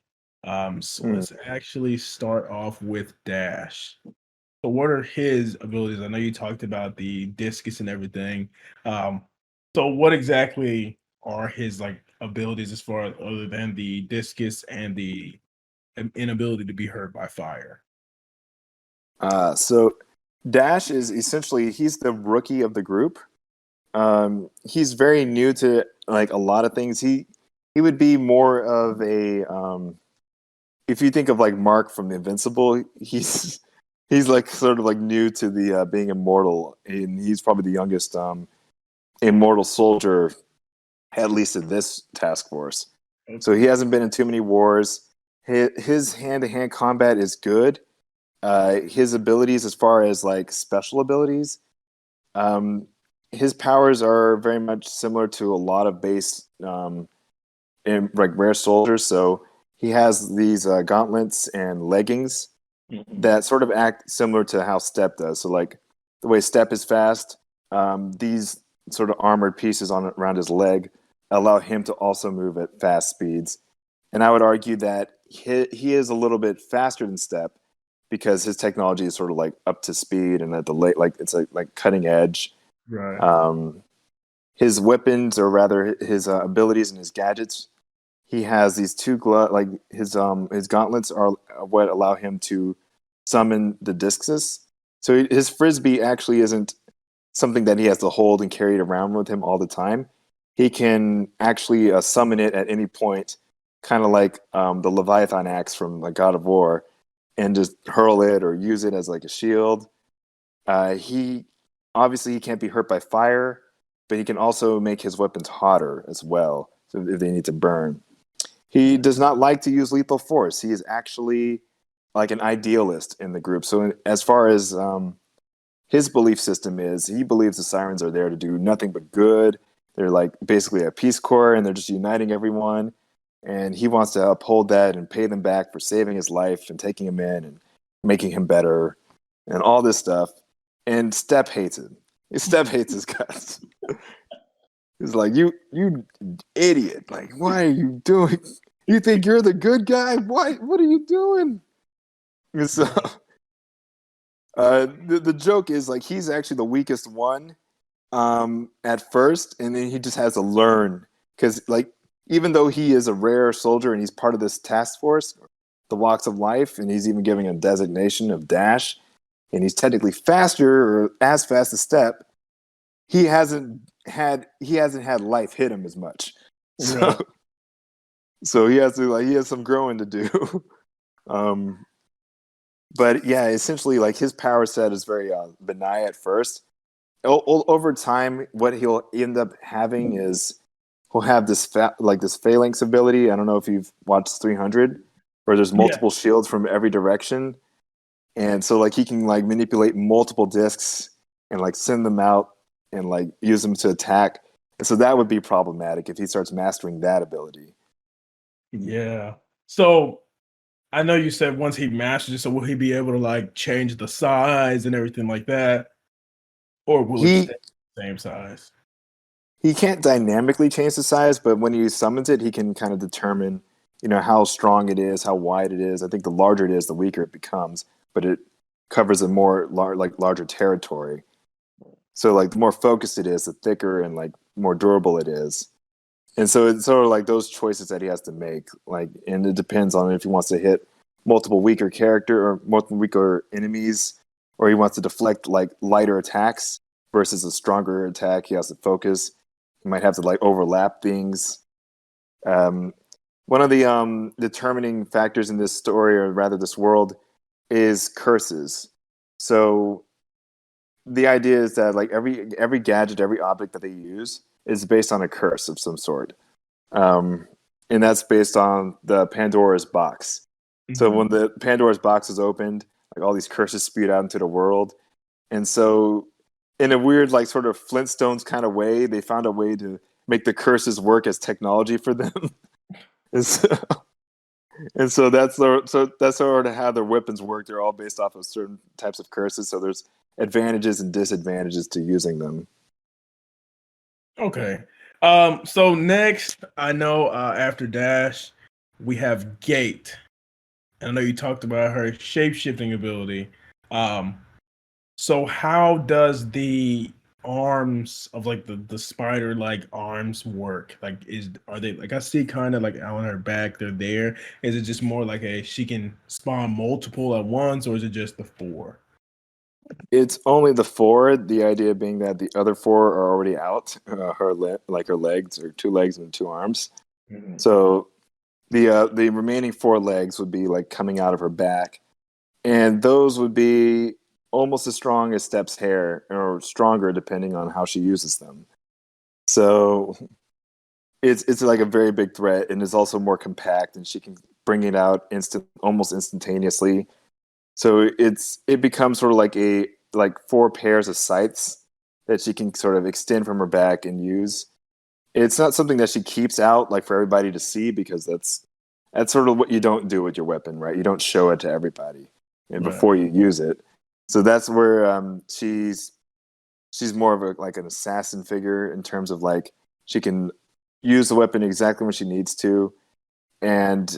So let's actually start off with Dash. So what are his abilities? I know you talked about the discus and everything. Um, so what exactly are his like abilities as far as other than the discus and the inability to be hurt by fire? so Dash is essentially he's the rookie of the group. He's very new to like a lot of things. He would be more of a if you think of like Mark from the Invincible, he's like sort of like new to the being immortal, and he's probably the youngest immortal soldier, at least in this task force. So he hasn't been in too many wars. His hand-to-hand combat is good. His abilities, as far as like special abilities, um, his powers are very much similar to a lot of base in like rare soldiers. So he has these gauntlets and leggings Mhm. that sort of act similar to how Step does. So like the way Step is fast, these sort of armored pieces on around his leg allow him to also move at fast speeds. And I would argue that he is a little bit faster than Step because his technology is sort of like up to speed and at the late like it's like cutting edge. Right. Um, his weapons, or rather his abilities and his gadgets, he has these like his gauntlets are what allow him to summon the discus. So his frisbee actually isn't something that he has to hold and carry it around with him all the time. He can actually summon it at any point, kind of like the Leviathan axe from like God of War, and just hurl it or use it as like a shield. He obviously he can't be hurt by fire, but he can also make his weapons hotter as well. So if they need to burn, he does not like to use lethal force. He is actually like an idealist in the group. So as far as his belief system is, he believes the sirens are there to do nothing but good. They're like basically a peace corps, and they're just uniting everyone. And he wants to uphold that and pay them back for saving his life and taking him in and making him better and all this stuff. And Step hates him. Step hates his guts. He's like, you idiot. Like, why are you doing? You think you're the good guy? What are you doing? And so the joke is like he's actually the weakest one at first, and then he just has to learn because like even though he is a rare soldier and he's part of this task force, the Walks of Life, and he's even giving a designation of Dash, and he's technically faster or as fast as Step. He hasn't had life hit him as much, so Right. so he has some growing to do. um, But yeah, essentially, like his power set is very benign at first. Over time, what he'll end up having is he'll have this phalanx ability. I don't know if you've watched 300, where there's Yeah. multiple shields from every direction, and so like he can like manipulate multiple discs and like send them out and like use them to attack. And so that would be problematic if he starts mastering that ability. Yeah. So I know you said once he masters it, so will he be able to like change the size and everything like that? Or will it He stay the same size? he can't dynamically change the size, but when he summons it, he can kind of determine, how strong it is, how wide it is. I think the larger it is, the weaker it becomes, but it covers a more larger territory. So like the more focused it is, the thicker and like more durable it is. And so it's sort of like those choices that he has to make. Like, and it depends on if he wants to hit multiple weaker character or multiple weaker enemies, or he wants to deflect like lighter attacks versus a stronger attack. He has to focus. He might have to like overlap things. Um, One of the determining factors in this story, or rather this world, is curses. So the idea is that like every gadget, every object that they use is based on a curse of some sort, um, and that's based on the Pandora's box. So Mhm. when the Pandora's box is opened, like all these curses spewed out into the world, and so in a weird like sort of Flintstones kind of way, they found a way to make the curses work as technology for them. and so, and so that's sort of how their weapons work. They're all based off of certain types of curses. So there's advantages and disadvantages to using them. Okay. So next, I know after Dash, we have Gate. And I know you talked about her shape shifting ability. Um, so how does the arms of like the spider like arms work? Like are they like I see kind of like on her back, they're there. Is it just more like a she can spawn multiple at once, or is it just the four? It's only the four. The idea being that the other four are already out. Like her legs, or two legs and two arms. Mhm. So the remaining four legs would be like coming out of her back, and those would be almost as strong as Step's hair, or stronger depending on how she uses them. So it's like a very big threat, and is also more compact, and she can bring it out almost instantaneously. So it becomes sort of like four pairs of scythes that she can sort of extend from her back and use. It's not something that she keeps out like for everybody to see, because that's sort of what you don't do with your weapon, right? You don't show it to everybody Right. before you use it. So that's where she's more of like an assassin figure, in terms of like she can use the weapon exactly when she needs to, and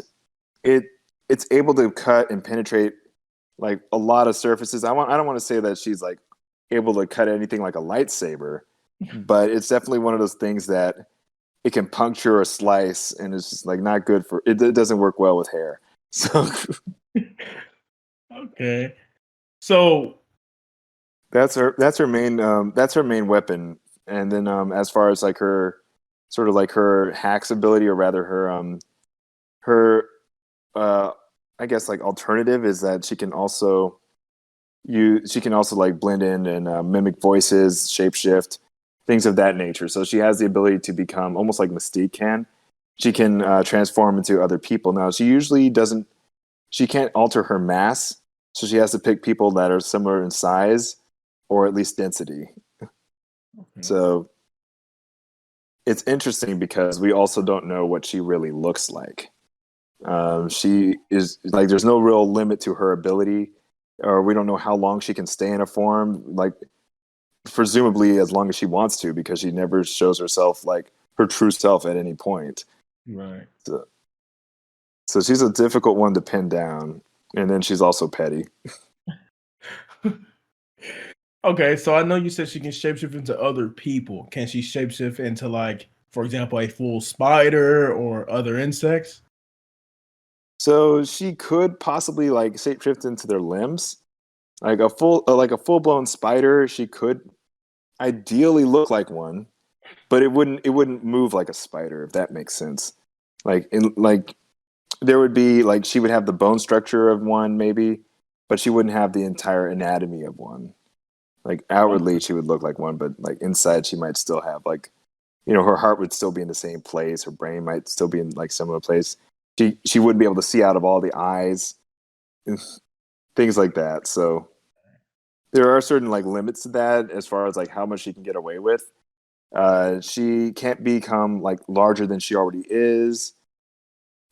it it's able to cut and penetrate like a lot of surfaces. I don't want to say that she's like able to cut anything like a lightsaber, but it's definitely one of those things that it can puncture or slice, and it's just like not good for it. It doesn't work well with hair. So Okay. So that's her main weapon. And then as far as like her sort of like her hacks ability, or rather her uh I guess like alternative, is that she can also like blend in and mimic voices, shapeshift, things of that nature. So she has the ability to become almost like Mystique can. She can transform into other people. Now she usually doesn't. She can't alter her mass, so she has to pick people that are similar in size, or at least density. okay. So it's interesting because we also don't know what she really looks like. She is like there's no real limit to her ability, or we don't know how long she can stay in a form. Like presumably as long as she wants to, because she never shows herself like her true self at any point. Right. So, so she's a difficult one to pin down, and then she's also petty. Okay, so I know you said she can shapeshift into other people. Can she shapeshift into like, for example, a full spider or other insects? So she could possibly like shapeshift into their limbs, like a full blown spider. She could ideally look like one, but it wouldn't move like a spider, if that makes sense. Like there would be like she would have the bone structure of one, maybe, but she wouldn't have the entire anatomy of one. Like outwardly, she would look like one, but like inside, she might still have like, her heart would still be in the same place. Her brain might still be in like similar place. She wouldn't be able to see out of all the eyes, and things like that. So there are certain like limits to that as far as like how much she can get away with. She can't become like larger than she already is.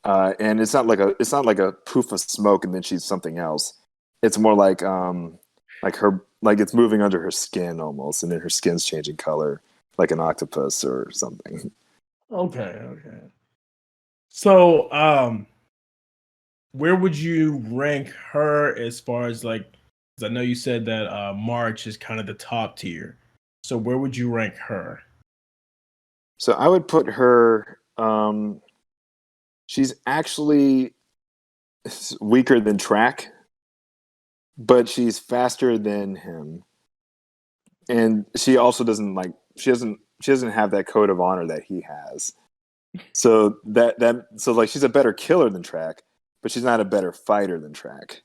And it's not like a poof of smoke and then she's something else. It's more like her like it's moving under her skin almost, and then her skin's changing color like an octopus or something. Okay, okay. So, where would you rank her as far as like? 'Cause I know you said that March is kind of the top tier. So, where would you rank her? So I would put her. She's actually weaker than Track, but she's faster than him, and she also doesn't have that code of honor that he has. So so like she's a better killer than Track, but she's not a better fighter than Track.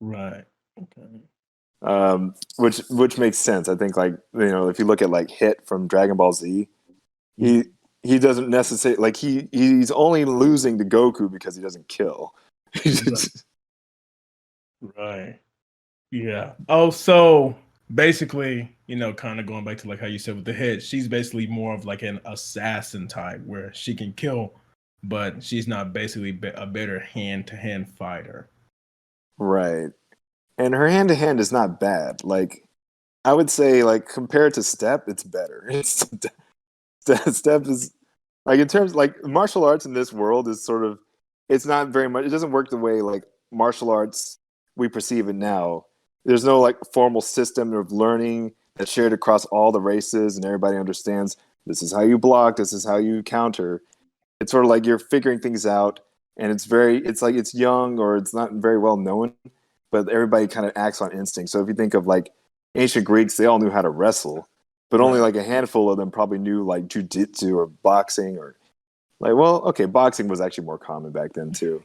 Right. Okay. Which makes sense. I think like if you look at like Hit from Dragon Ball Z, he he doesn't necessarily like he's only losing to Goku because he doesn't kill. Right. Right. Yeah. Oh, so basically, kind of going back to like how you said with the hit, she's basically more of like an assassin type where she can kill, but she's not basically a better hand-to-hand fighter. Right. And her hand to hand is not bad. Like I would say, like compared to Step, it's better. Step is like in terms like martial arts in this world is sort of it's not very much. It doesn't work the way like martial arts we perceive it now. There's no like formal system of learning that's shared across all the races, and everybody understands this is how you block, this is how you counter. It's sort of like you're figuring things out, and it's like it's young or it's not very well known, but everybody kind of acts on instinct. So if you think of like ancient Greeks, they all knew how to wrestle, but only Right. like a handful of them probably knew like jujitsu or boxing or like, well, okay, boxing was actually more common back then too,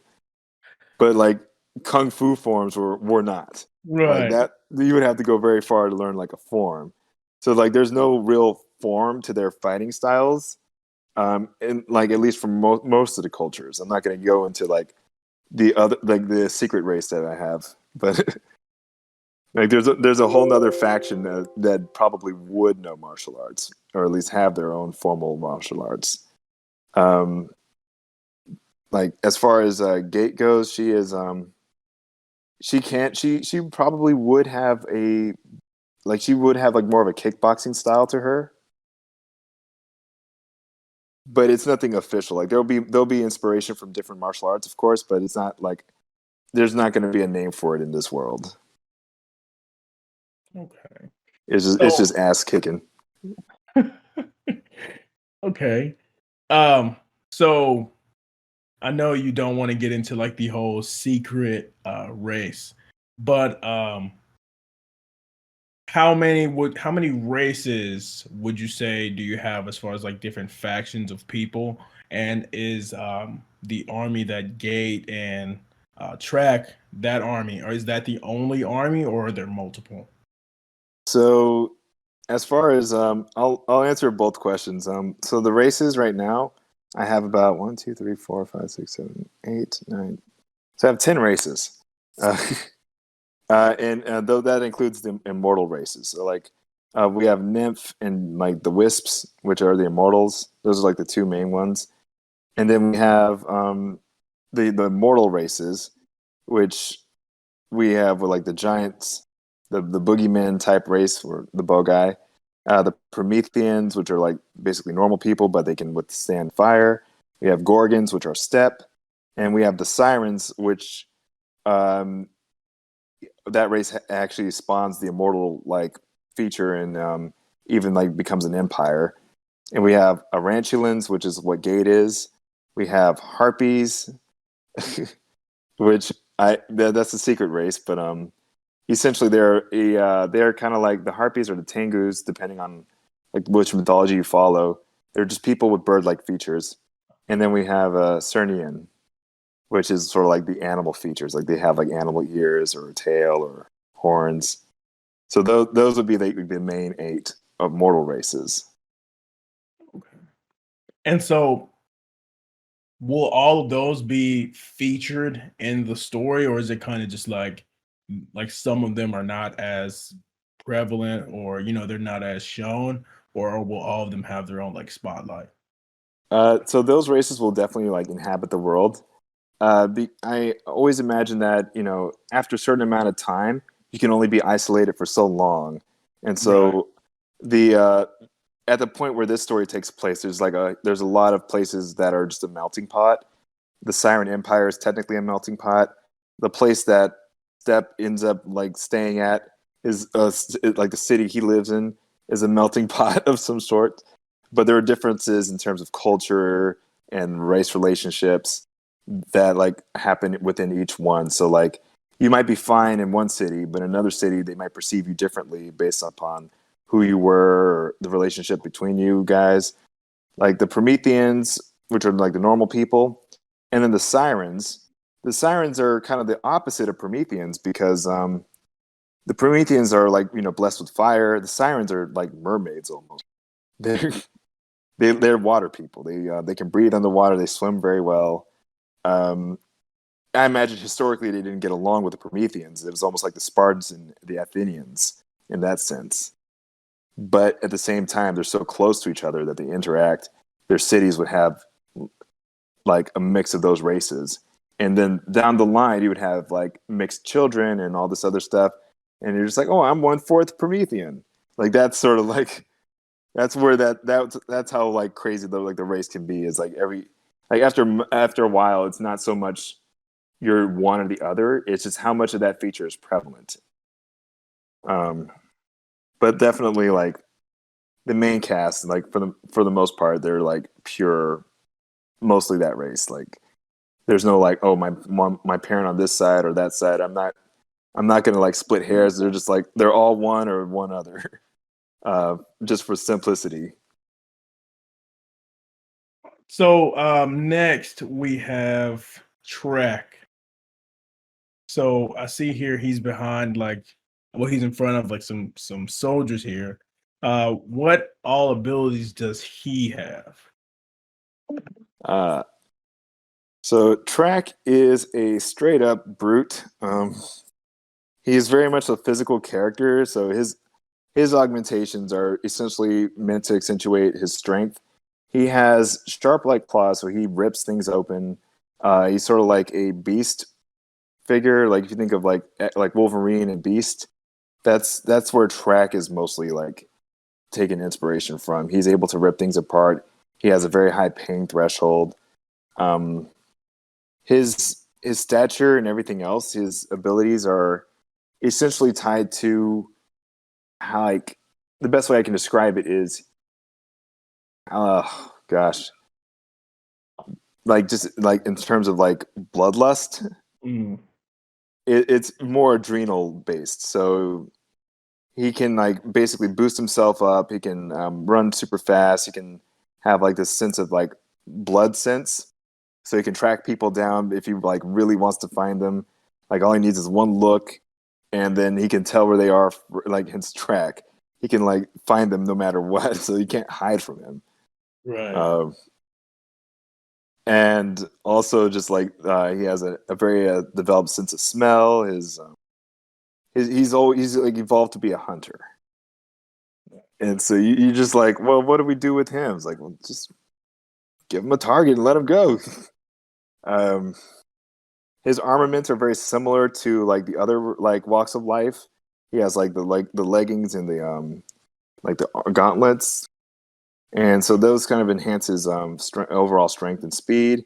but like kung fu forms were not like Right. that. You would have to go very far to learn like a form. So like, there's no real form to their fighting styles, and like at least from most of the cultures. I'm not going to go into like the other like the secret race that I have, but like there's a whole nother faction that probably would know martial arts or at least have their own formal martial arts. Um, like as far as Gate goes, she is she can't she probably would have a like she would have like more of a kickboxing style to her, but it's nothing official. Like there'll be inspiration from different martial arts, of course, but it's not like there's not going to be a name for it in this world. Okay. It's just ass kicking. So okay. Um, so I know you don't want to get into like the whole secret race, but how many races would you say do you have as far as like different factions of people? And is the army that Gate and Track that army, or is that the only army, or are there multiple? So as far as I'll answer both questions. So the races right now, I have about one, two, three, four, five, six, seven, eight, nine. So I have 10 races. Uh, and though that includes the immortal races. So like we have Nymph and like the Wisps, which are the immortals. Those are like the two main ones. And then we have the mortal races, which we have with like the giants, the boogeyman type race or the bow guy, the Prometheans, which are like basically normal people, but they can withstand fire. We have Gorgons, which are step, and we have the Sirens, which um, that race actually spawns the immortal like feature and even like becomes an empire. And we have Arantulans, which is what Gate is. We have Harpies, which that's a secret race, but essentially they're kind of like the Harpies or the Tengus, depending on like which mythology you follow. They're just people with bird-like features. And then we have Cernian, which is sort of like the animal features. Like they have like animal ears or a tail or horns. So those would be the main 8 of mortal races. Okay. And so, will all of those be featured in the story, or is it kind of just like some of them are not as prevalent, or they're not as shown, or will all of them have their own like spotlight? So those races will definitely like inhabit the world. I always imagine that after a certain amount of time, you can only be isolated for so long, and Right. so the at the point where this story takes place, there's a lot of places that are just a melting pot. The Siren Empire is technically a melting pot. The place that Step ends up like staying at is like the city he lives in is a melting pot of some sort. But there are differences in terms of culture and race relationships that like happen within each one. So like you might be fine in one city, but in another city they might perceive you differently based upon who you were, or the relationship between you guys. Like the Prometheans, which are like the normal people, and then the Sirens. The Sirens are kind of the opposite of Prometheans because the Prometheans are like blessed with fire. The Sirens are like mermaids almost. They're they're water people. They can breathe underwater. They swim very well. Um, I imagine historically they didn't get along with the Prometheans. It was almost like the Spartans and the Athenians in that sense. But at the same time, they're so close to each other that they interact. Their cities would have like a mix of those races. And then down the line, you would have like mixed children and all this other stuff. And you're just like, oh, I'm 1/4 Promethean. Like that's sort of like that's where that's how like crazy the race can be. Is like after a while, it's not so much you're one or the other. It's just how much of that feature is prevalent. Um, but definitely like the main cast, like for the most part, they're like pure, mostly that race. Like there's no like, oh my mom, my parent on this side or that side. I'm not gonna like split hairs. They're just like they're all one or one other, just for simplicity. So next we have Trek. So I see here he's behind he's in front of like some soldiers here. What all abilities does he have? Uh, so Track is a straight up brute. He is very much a physical character, so his augmentations are essentially meant to accentuate his strength. He has sharp like claws, so he rips things open. He's sort of like a beast figure. Like if you think of like Wolverine and Beast, that's where Track is mostly like taking inspiration from. He's able to rip things apart. He has a very high pain threshold. Um, his stature and everything else, his abilities are essentially tied to how like the best way I can describe it is, gosh, like just like in terms of like bloodlust, Mm, it's more adrenal based. So he can like basically boost himself up. He can run super fast. He can have like this sense of like blood sense. So he can track people down if he like really wants to find them. Like all he needs is one look, and then he can tell where they are. Like his track, he can like find them no matter what. So you can't hide from him. right. Um, and also just like he has a very developed sense of smell. He's like evolved to be a hunter, and so you just like, well, what do we do with him? It's like, well, just give him a target and let him go. um, his armaments are very similar to like the other like walks of life. He has like the leggings and the like the gauntlets, and so those kind of enhance his overall strength and speed.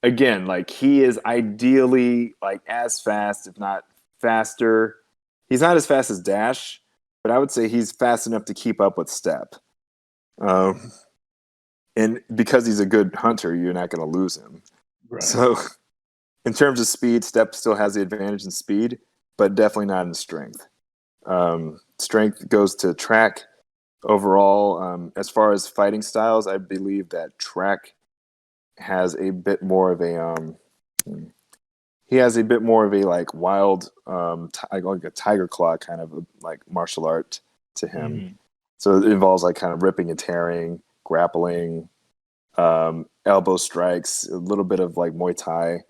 Again, like he is ideally like as fast, if not faster. He's not as fast as Dash, but I would say he's fast enough to keep up with Step. Um, and because he's a good hunter, you're not going to lose him. Right. So, in terms of speed, Step still has the advantage in speed, but definitely not in strength. Strength goes to Track overall. As far as fighting styles, I believe that Track has a bit more of a he has a bit more of a like wild like a tiger claw kind of like martial art to him. Hmm. So it involves like kind of ripping and tearing, grappling, elbow strikes, a little bit of like Muay Thai.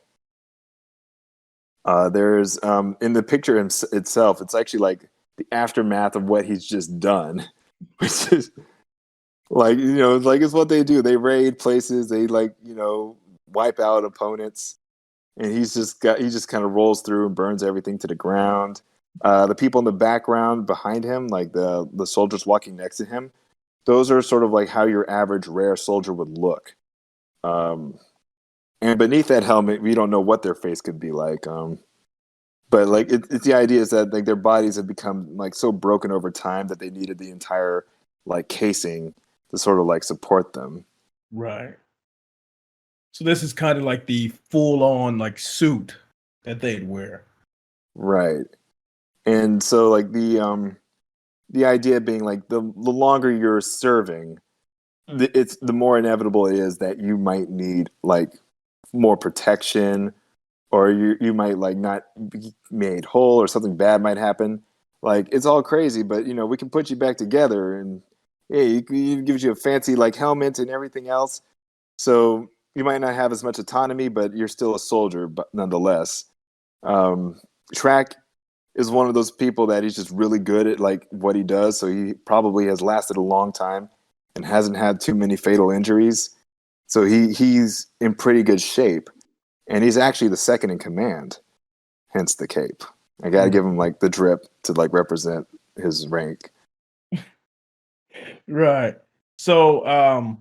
There's in the picture itself, it's actually like the aftermath of what he's just done, which is like like it's what they do. They raid places, they like wipe out opponents, and he just kind of rolls through and burns everything to the ground. The people in the background behind him, like the soldiers walking next to him, those are sort of like how your average rare soldier would look. And beneath that helmet, we don't know what their face could be like. But like it's the idea is that like their bodies have become like so broken over time that they needed the entire like casing to sort of like support them. Right. So this is kind of like the full-on like suit that they'd wear. Right. And so like the idea being like the longer you're serving, it's the more inevitable it is that you might need like more protection, or you might like not be made whole, or something bad might happen. Like it's all crazy, but we can put you back together, and yeah, it gives you a fancy like helmet and everything else. So you might not have as much autonomy, but you're still a soldier, but nonetheless. Um, Track is one of those people that he's just really good at like what he does, so he probably has lasted a long time and hasn't had too many fatal injuries. So he's in pretty good shape, and he's actually the second in command, hence the cape. I got to give him like the drip to like represent his rank. Right. So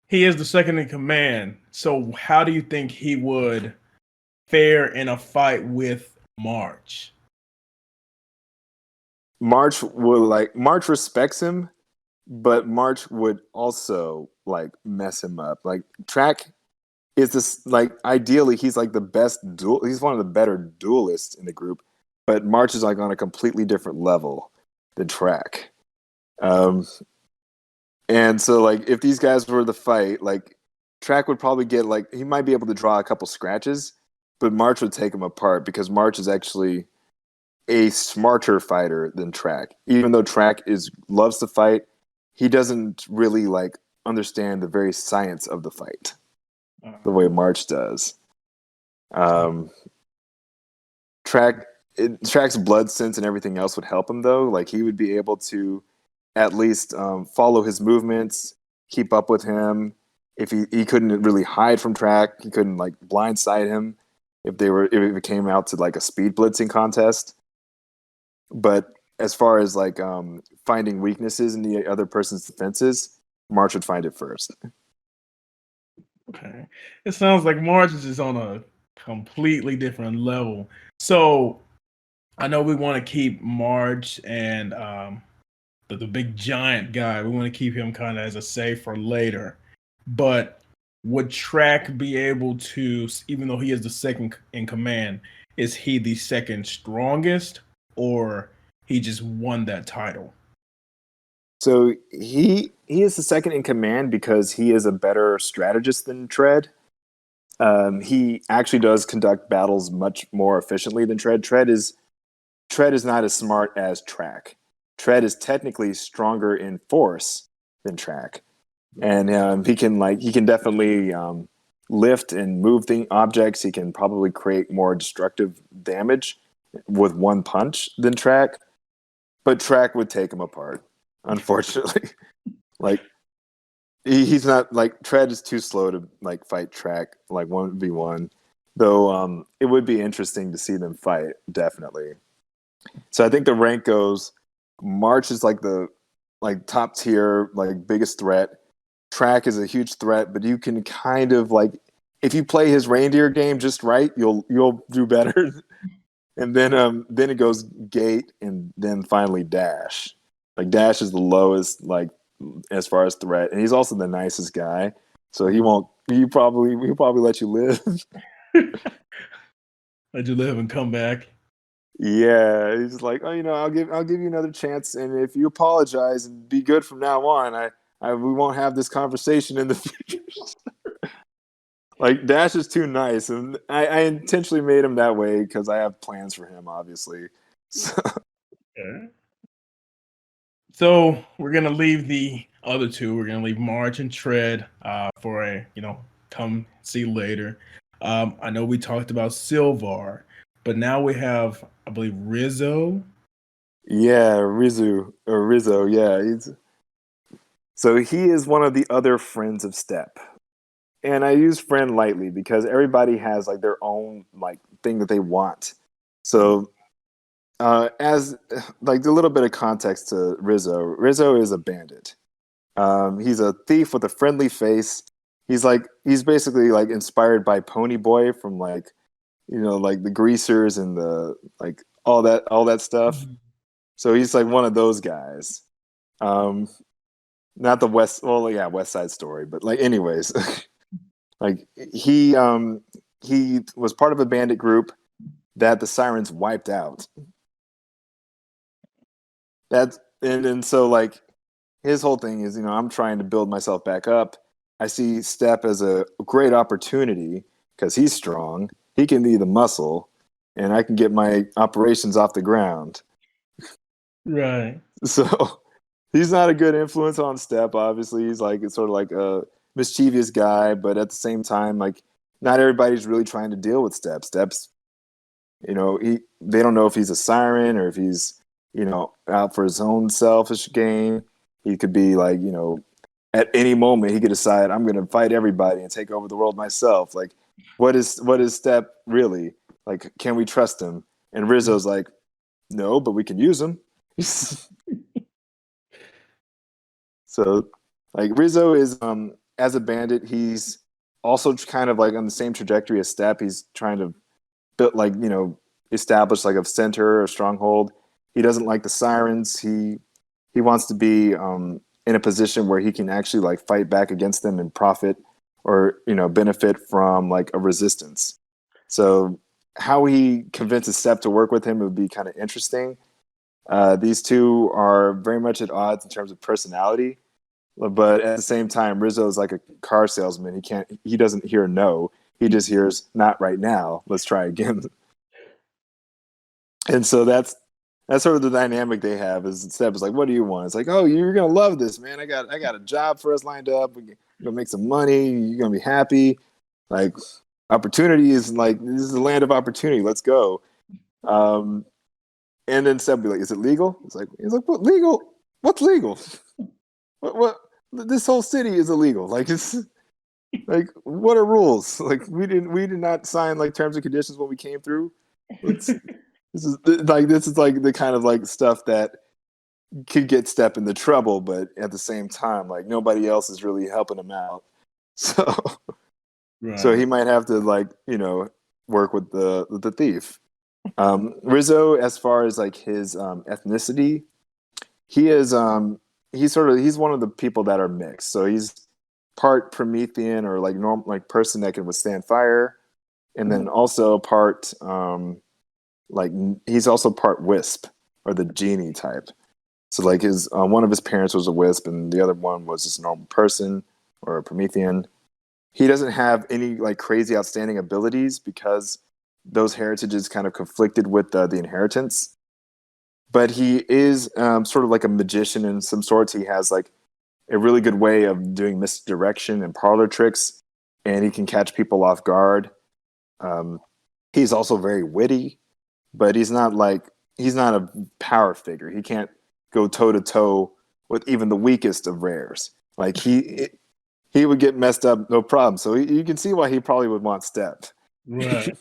he is the second in command. So how do you think he would fare in a fight with March? March respects him, but March would also like mess him up. Like Track is this like ideally he's like the best duel. He's one of the better duelists in the group, but March is like on a completely different level than Track. Um, and so like if these guys were to fight, like Track would probably get like he might be able to draw a couple scratches, but March would take him apart because March is actually a smarter fighter than Track. Even though Track is loves to fight, he doesn't really like understand the very science of the fight the way March does. Um, Track's blood sense and everything else would help him though. Like he would be able to at least follow his movements, keep up with him. If he couldn't really hide from Track, he couldn't like blindside him if it came out to like a speed blitzing contest. But as far as like finding weaknesses in the other person's defenses, March would find it first. Okay. It sounds like March is just on a completely different level. So I know we want to keep March and the big giant guy. We want to keep him kind of as a save for later. But would Track be able to, even though he is the second in command, is he the second strongest, or he just won that title? So he is the second in command because he is a better strategist than Tread. He actually does conduct battles much more efficiently than Tread. Tread is not as smart as Track. Tread is technically stronger in force than Track, and he can definitely lift and move objects. He can probably create more destructive damage with one punch than Track, but Track would take him apart. Unfortunately, like he's not like Tread is too slow to like fight Track like 1v1. Though it would be interesting to see them fight, definitely. So I think the rank goes March is like the like top tier, like biggest threat. Track is a huge threat, but you can kind of like if you play his reindeer game just right, you'll do better. And then it goes Gate and then finally Dash. Like Dash is the lowest like as far as threat, and he's also the nicest guy. So he'll probably let you live. Let you live and come back. Yeah, he's like, oh, I'll give you another chance, and if you apologize and be good from now on, we won't have this conversation in the future. Like Dash is too nice, and I intentionally made him that way because I have plans for him, obviously. So, Okay. So we're gonna leave the other two. We're gonna leave March and Tread for a come see later. I know we talked about Silvar, but now we have, I believe, Rizzo. yeah, Rizzo, yeah. So he is one of the other friends of Step. And I use friend lightly because everybody has like their own like thing that they want. So as like a little bit of context to Rizzo. Rizzo is a bandit. He's a thief with a friendly face. He's basically like inspired by Pony Boy from like like the greasers and the like all that stuff. So he's like one of those guys. Um, not the West Side Story, but like anyways, like he was part of a bandit group that the Sirens wiped out. And so like his whole thing is, I'm trying to build myself back up. I see Step as a great opportunity because he's strong. He can be the muscle, and I can get my operations off the ground. Right. So he's not a good influence on Step. Obviously, he's like it's sort of like a mischievous guy, but at the same time, like not everybody's really trying to deal with Step. Step's, they don't know if he's a siren or if he's, out for his own selfish gain. He could be like, at any moment he could decide I'm going to fight everybody and take over the world myself. Like, what is Step really? Like, can we trust him? And Rizzo's like, no, but we can use him. So, like Rizzo is as a bandit, he's also kind of like on the same trajectory as Step. He's trying to build like establish like a center or stronghold. He doesn't like the sirens. He wants to be in a position where he can actually like fight back against them and profit or benefit from like a resistance. So how he convinces Step to work with him would be kind of interesting. These two are very much at odds in terms of personality, but at the same time, Rizzo is like a car salesman. He doesn't hear no. He just hears not right now. Let's try again. And so that's sort of the dynamic they have. Is Step is like, what do you want? It's like, oh, you're gonna love this, man. I got a job for us lined up. We're gonna make some money. You're gonna be happy. Like opportunity is like this is the land of opportunity. Let's go. And then Step will be like, is it legal? He's like, what legal? What's legal? What? This whole city is illegal. Like it's like what are rules? Like we did not sign like terms and conditions when we came through. This is like the kind of like stuff that could get Step into trouble, but at the same time, like nobody else is really helping him out. So so he might have to like work with the thief. Rizzo, as far as like his ethnicity, he is he's one of the people that are mixed. So he's part Promethean or like normal like person that can withstand fire, and then also part like he's also part wisp or the genie type. So like his one of his parents was a wisp and the other one was just a normal person or a Promethean. He doesn't have any like crazy outstanding abilities because those heritages kind of conflicted with the inheritance. But he is sort of like a magician in some sorts. He has like a really good way of doing misdirection and parlor tricks, and he can catch people off guard. He's also very witty, but he's not a power figure. He can't go toe to toe with even the weakest of rares. Like he would get messed up, no problem. So you can see why he probably would want Step. Right.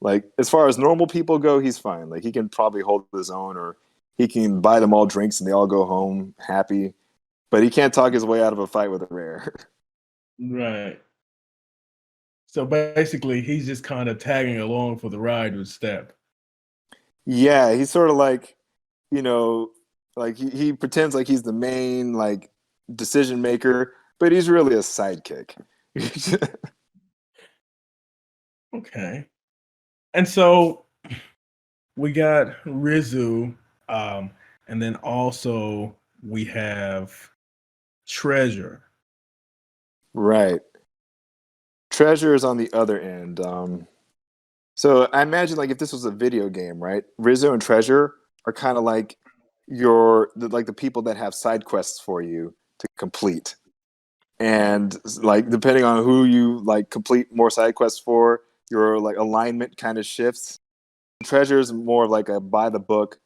Like as far as normal people go, he's fine. Like he can probably hold his own, or he can buy them all drinks and they all go home happy. But he can't talk his way out of a fight with a rare. Right. So basically, he's just kind of tagging along for the ride with Step. Yeah, he's sort of like, like he pretends like he's the main like decision maker, but he's really a sidekick. Okay. And so we got Rizu, and then also we have Treasure. Right. Treasure is on the other end. So I imagine like if this was a video game, right? Rizzo and Treasure are kind of like like the people that have side quests for you to complete. And like depending on who you like complete more side quests for, your like alignment kind of shifts. Treasure is more like a by the book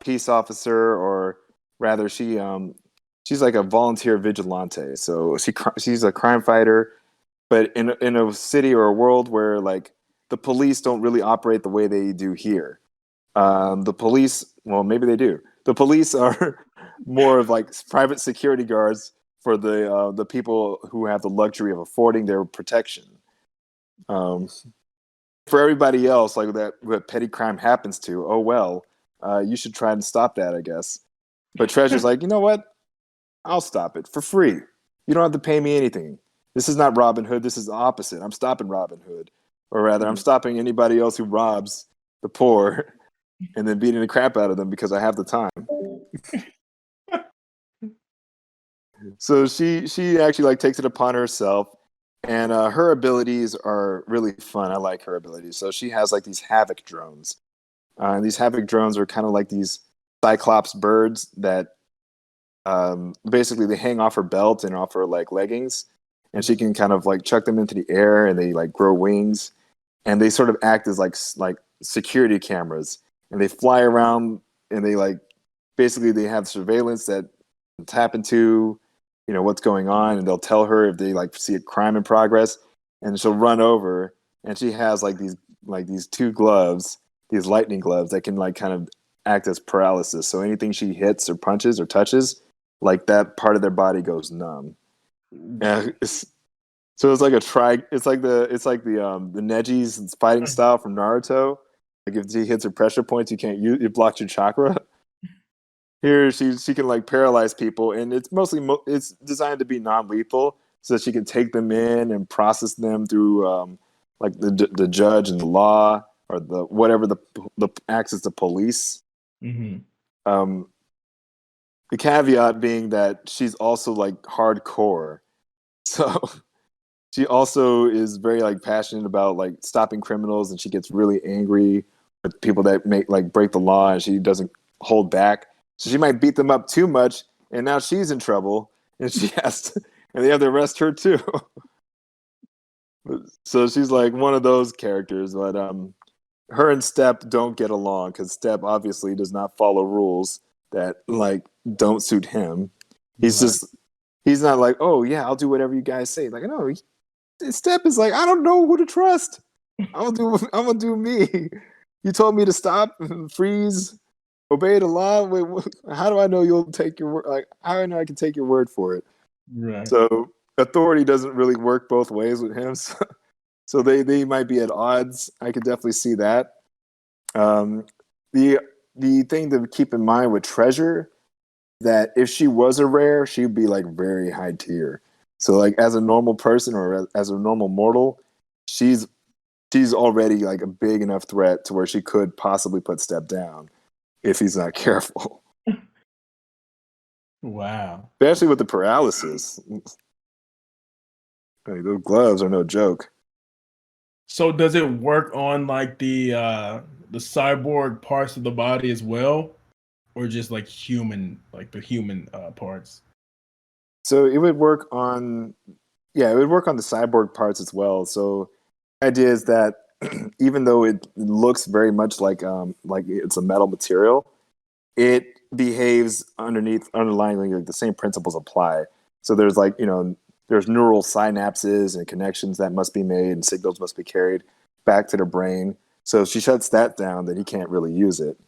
peace officer, or rather she's like a volunteer vigilante. So she's a crime fighter, but in a city or a world where like the police don't really operate the way they do here. The police, well, maybe they do. The police are more of like private security guards for the people who have the luxury of affording their protection. Um, for everybody else, like that, what petty crime happens to, oh well, you should try and stop that, I guess. But Treasure's like, you know what? I'll stop it for free. You don't have to pay me anything. This is not Robin Hood. This is the opposite. I'm stopping Robin Hood, or rather, I'm stopping anybody else who robs the poor and then beating the crap out of them because I have the time. So she actually like takes it upon herself, and her abilities are really fun. I like her abilities. So she has like these havoc drones, and these havoc drones are kind of like these cyclops birds that basically they hang off her belt and off her like leggings, and she can kind of like chuck them into the air, and they like grow wings, and they sort of act as like security cameras, and they fly around, and they like basically they have surveillance that tap into what's going on, and they'll tell her if they like see a crime in progress, and she'll run over, and she has like these two gloves, these lightning gloves that can like kind of act as paralysis. So anything she hits or punches or touches, like that part of their body goes numb. So it's like it's like the Neji's fighting style from Naruto. Like if she hits her pressure points, you can't use it, blocks your chakra. Here she can like paralyze people, and it's mostly it's designed to be non-lethal, so that she can take them in and process them through like the judge and the law, or the whatever the acts as the police. Mm-hmm. The caveat being that she's also like hardcore, so she also is very like passionate about like stopping criminals, and she gets really angry with people that make like break the law, and she doesn't hold back. So she might beat them up too much, and now she's in trouble, and she has to, and they have to arrest her too. So she's like one of those characters, but her and Step don't get along because Step obviously does not follow rules that like don't suit him. He's not like, oh yeah, I'll do whatever you guys say. Like, no, Step is like, I don't know who to trust. I'm gonna do me. You told me to stop, freeze, obey the law. Wait, how do I know you'll take your word? Like, how do I know I can take your word for it? Right. So authority doesn't really work both ways with him. So they might be at odds. I could definitely see that. The thing to keep in mind with Treasure, that if she was a rare, she'd be like very high tier. So like as a normal person, or as a normal mortal, she's already like a big enough threat to where she could possibly put Step down if he's not careful. Wow. Especially with the paralysis. Like, those gloves are no joke. So does it work on like the cyborg parts of the body as well, or just like the human parts? So it would work on, yeah, it would work on the cyborg parts as well. So the idea is that even though it looks very much like it's a metal material, it behaves underlying like the same principles apply. So there's like there's neural synapses and connections that must be made, and signals must be carried back to the brain. So if she shuts that down, then he can't really use it.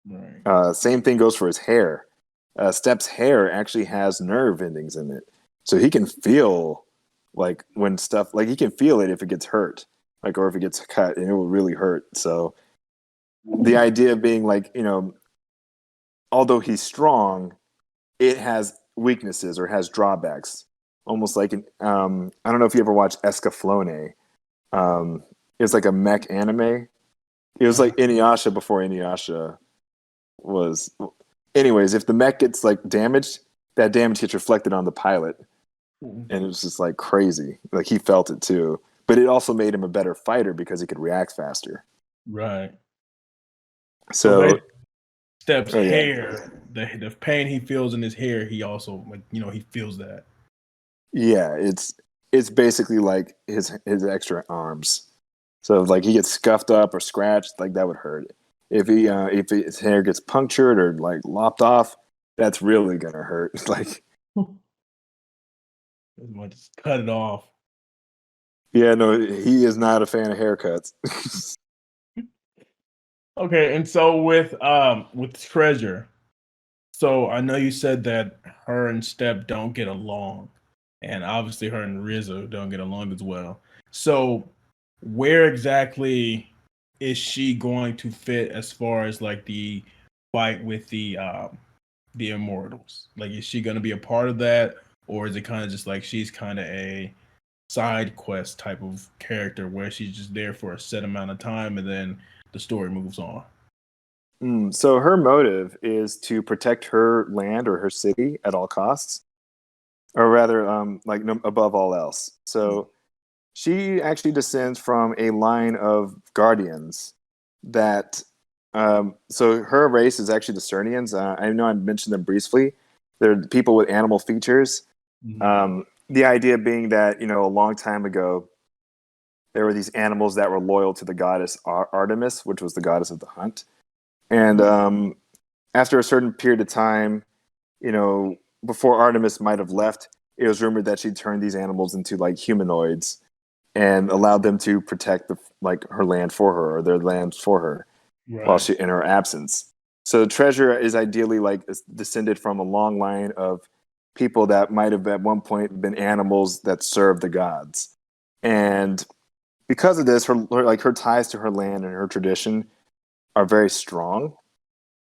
Right. Same thing goes for his hair. Step's hair actually has nerve endings in it, so he can feel like when stuff like he can feel it if it gets hurt, like, or if it gets cut, and it will really hurt. So the idea of being like although he's strong, it has weaknesses or has drawbacks. Almost like I don't know if you ever watched Escaflowne. It's like a mech anime. It was like Inuyasha before Inuyasha was. Anyways, if the mech gets like damaged, that damage gets reflected on the pilot, and it was just like crazy. Like he felt it too, but it also made him a better fighter because he could react faster. Right. So So, Steph's oh yeah, hair, the pain he feels in his hair, he also like he feels that. yeah, it's basically like his extra arms. So if, like he gets scuffed up or scratched, like that would hurt. If his hair gets punctured or like lopped off, that's really gonna hurt. Like, As much as cut it off. yeah, no, he is not a fan of haircuts. Okay, and so with Treasure, so I know you said that her and Step don't get along, and obviously her and Rizzo don't get along as well. So where exactly is she going to fit as far as like the fight with the Immortals? Like, is she going to be a part of that, or is it kind of just like she's kind of a side quest type of character where she's just there for a set amount of time and then the story moves on? So her motive is to protect her land or her city at all costs, or rather, like above all else. So she actually descends from a line of guardians that. So her race is actually the Cernians. I know I mentioned them briefly. They're people with animal features. The idea being that a long time ago, there were these animals that were loyal to the goddess Artemis, which was the goddess of the hunt. And after a certain period of time, before Artemis might have left, it was rumored that she turned these animals into like humanoids and allowed them to protect her land for her or their lands for her while Right. she in her absence. So Treasure is ideally like descended from a long line of people that might have at one point been animals that served the gods, and because of this, her ties to her land and her tradition are very strong.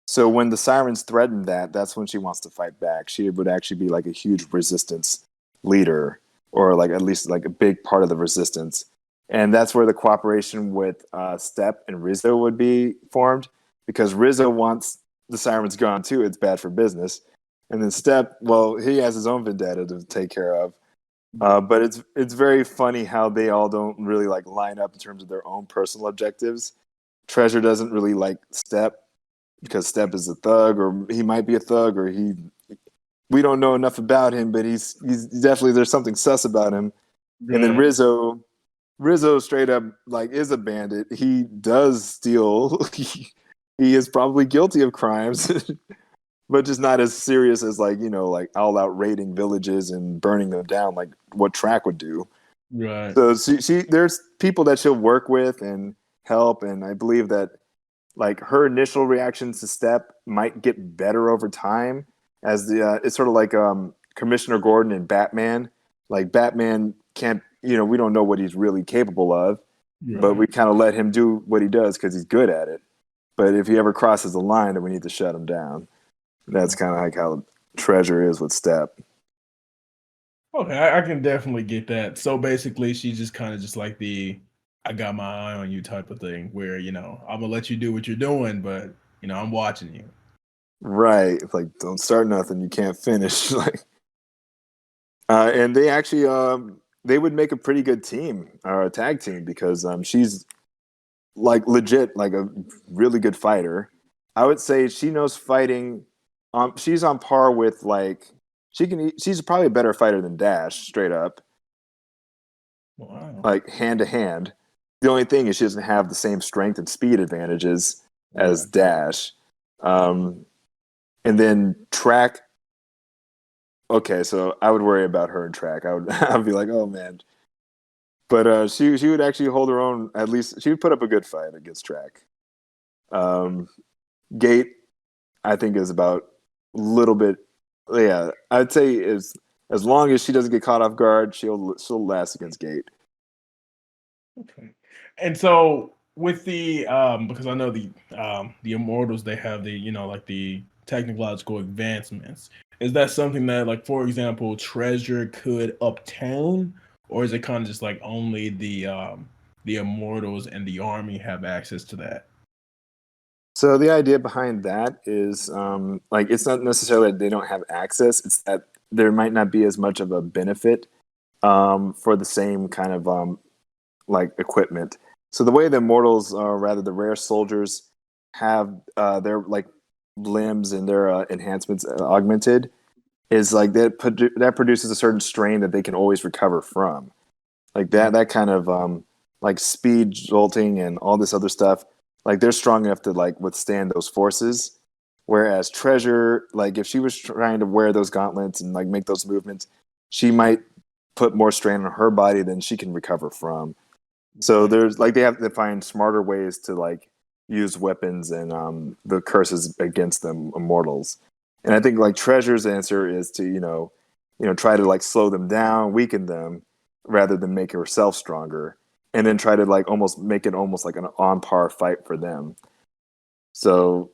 So when the sirens threaten that's when she wants to fight back. She would actually be like a huge resistance leader, or like at least like a big part of the resistance. And that's where the cooperation with Step and Rizzo would be formed, because Rizzo wants the sirens gone too. It's bad for business. And then Step, well, he has his own vendetta to take care of. But it's very funny how they all don't really like line up in terms of their own personal objectives. Treasure doesn't really like Step because Step is a thug, or he might be a thug, or we don't know enough about him, but he's definitely, there's something sus about him. And then Right. Rizzo straight up like is a bandit. He does steal. He is probably guilty of crimes, but just not as serious as like all out raiding villages and burning them down like what Track would do. Right. So she there's people that she'll work with and help, and I believe that like her initial reactions to Step might get better over time as it's sort of like Commissioner Gordon and Batman. Like Batman can't, we don't know what he's really capable of, but we Right. kind of let him do what he does because he's good at it. But if he ever crosses the line, then we need to shut him down. That's kind of like how Treasure is with Step. Okay, I can definitely get that. So basically, she's just kind of just like the "I got my eye on you" type of thing, where I'm gonna let you do what you're doing, but I'm watching you. Right. It's like, don't start nothing you can't finish. Like, and they actually, they would make a pretty good team or a tag team because she's like legit, like a really good fighter. I would say she knows fighting. She's on par with like she's probably a better fighter than Dash, straight up, Wow. like hand to hand. The only thing is she doesn't have the same strength and speed advantages as Right. Dash. Um, and then Track. Okay, so I would worry about her and Track. I'd be like, oh man. But she would actually hold her own. At least she would put up a good fight against Track. Um, Gate, I think, is about a little bit. Yeah, I'd say as long as she doesn't get caught off guard, she'll last against Gate. Okay. And so with the because I know the Immortals, they have the like the technological advancements. Is that something that, like, for example, Treasure could obtain, or is it kind of just like only the Immortals and the army have access to that? So the idea behind that is like it's not necessarily that they don't have access; it's that there might not be as much of a benefit for the same kind of like equipment. So the way the mortals, or rather the rare soldiers, have their like limbs and their enhancements augmented is like that produces a certain strain that they can always recover from. Like that kind of like speed jolting and all this other stuff. Like they're strong enough to like withstand those forces. Whereas treasure, like if she was trying to wear those gauntlets and like make those movements, she might put more strain on her body than she can recover from. So there's like they have to find smarter ways to like use weapons and the curses against them immortals. And I think like Treasure's answer is to try to like slow them down, weaken them, rather than make herself stronger, and then try to like almost make it almost like an on par fight for them. So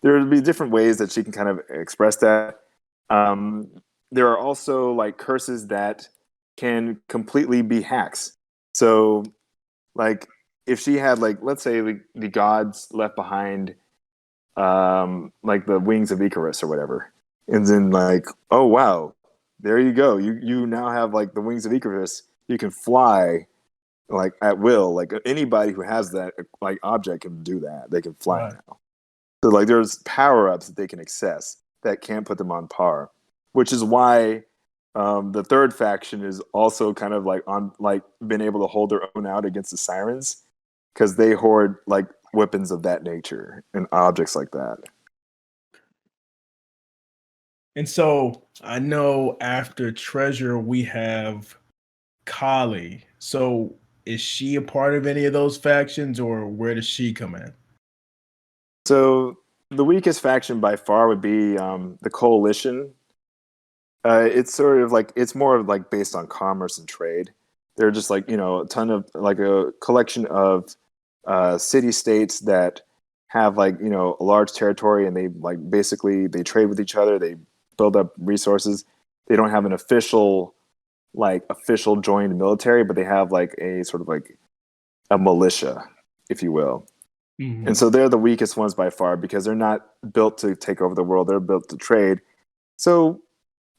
there would be different ways that she can kind of express that. Um, there are also like curses that can completely be hacks. So like if she had like let's say the gods left behind like the wings of Icarus or whatever, and then like oh wow, there you go, you now have like the wings of Icarus, you can fly like at will, like anybody who has that like object can do that, they can fly Right. now. So like there's power-ups that they can access that can't put them on par, which is why the third faction is also kind of like on like been able to hold their own out against the sirens because they hoard like weapons of that nature and objects like that. And so I know after Treasure we have Kali. So is she a part of any of those factions, or where does she come in? So the weakest faction by far would be the Coalition. It's sort of like it's more of like based on commerce and trade. They're just like a ton of like a collection of city states that have like a large territory, and they like basically they trade with each other. They build up resources. They don't have an official joined military, but they have like a sort of like a militia, if you will. And Mhm. so they're the weakest ones by far because they're not built to take over the world. They're built to trade. So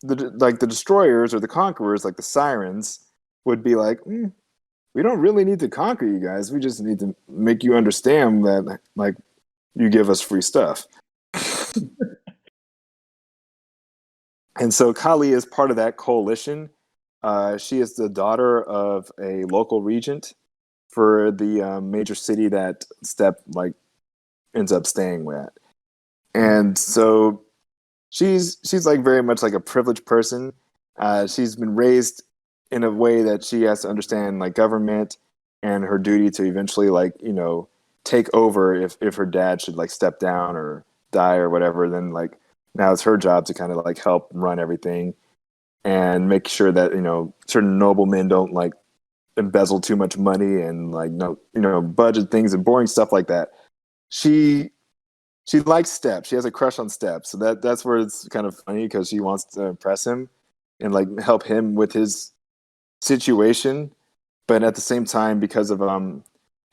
the destroyers or the conquerors, like the sirens, would be like, we don't really need to conquer you guys. We just need to make you understand that like you give us free stuff. And so Kali is part of that coalition. She is the daughter of a local regent for the major city that Step like ends up staying with. And so she's like very much like a privileged person. She's been raised in a way that she has to understand like government and her duty to eventually like take over if her dad should like step down or die or whatever. Then like now it's her job to kind of like help run everything and make sure that certain noblemen don't like embezzle too much money and like no budget things and boring stuff like that. She she likes Step. She has a crush on Step. So that's where it's kind of funny because she wants to impress him and like help him with his situation. But at the same time, because of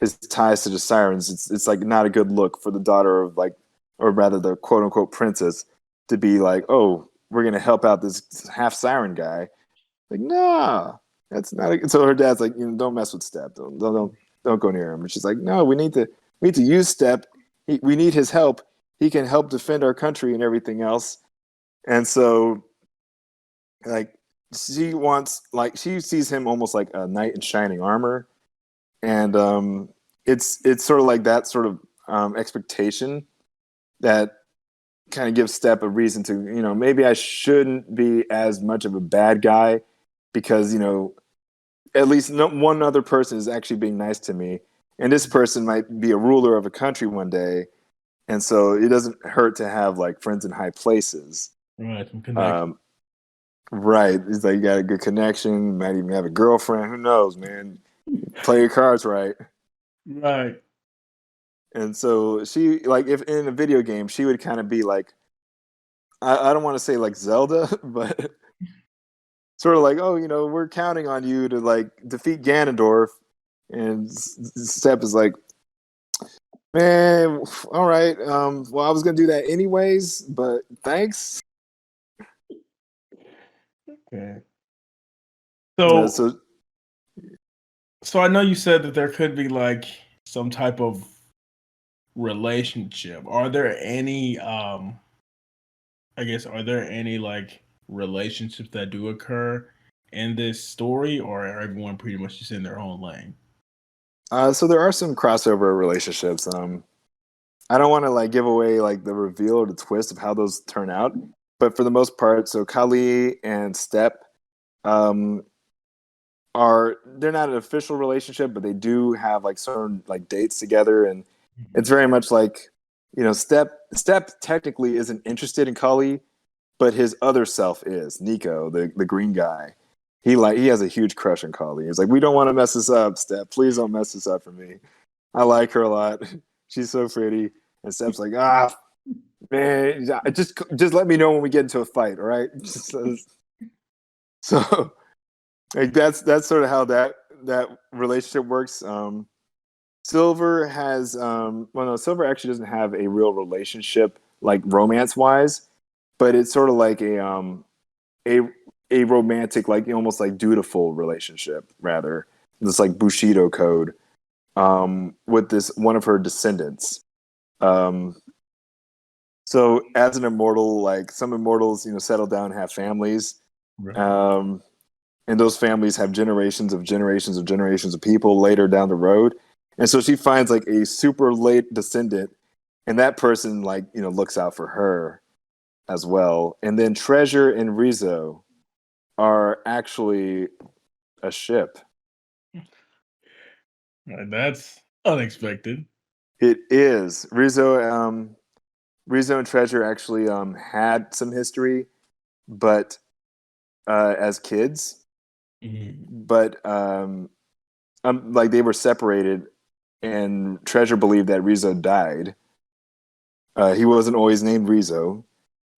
his ties to the sirens, it's like not a good look for the daughter of like, or rather the quote unquote princess, to be like, oh, we're gonna help out this half siren guy. Like, nah, that's not. So her dad's like, don't mess with Step. Don't go near him. And she's like, no, we need to use Step. We need his help. He can help defend our country and everything else. And so, like, she sees him almost like a knight in shining armor, and it's sort of like that sort of expectation that kind of gives Step a reason to maybe I shouldn't be as much of a bad guy because at least one other person is actually being nice to me, and this person might be a ruler of a country one day, and so it doesn't hurt to have like friends in high places. Right, some connection. Um, right? It's like you got a good connection, might even have a girlfriend. Who knows, man? Play your cards right. Right. And so she like if in a video game she would kind of be like I don't want to say like Zelda, but sort of like, oh, we're counting on you to like defeat Ganondorf, and Step is like, Man, all right. Well, I was gonna do that anyways, but thanks. Okay. Uh, So, so so I know you said that there could be like some type of relationship. Are there any I guess are there any like relationships that do occur in this story, or are everyone pretty much just in their own lane? so there are some crossover relationships. I don't want to like give away like the reveal or the twist of how those turn out, but for the most part, so Kali and Step um, are they're not an official relationship, but they do have like certain like dates together, and it's very much like Step technically isn't interested in Kali, but his other self is Nico, the green guy. He has a huge crush on Kali. He's like, we don't want to mess this up, Step. Please don't mess this up for me. I like her a lot. She's so pretty. And Step's like, man, just let me know when we get into a fight, all right? So like that's sort of how that relationship works. Silver has well no, Silver actually doesn't have a real relationship like romance wise, but it's sort of like a a romantic, like almost like dutiful relationship rather. This like Bushido code with this one of her descendants. Um, so as an immortal, like some immortals, settle down and have families. Right. Um, and those families have generations of people later down the road. And so she finds like a super late descendant, and that person like looks out for her as well. And then Treasure and Rizzo are actually a ship. That's unexpected. It is Rizzo and Treasure actually had some history, but as kids, Mhm. but like they were separated, and Treasure believed that Rizzo died. He wasn't always named Rizzo,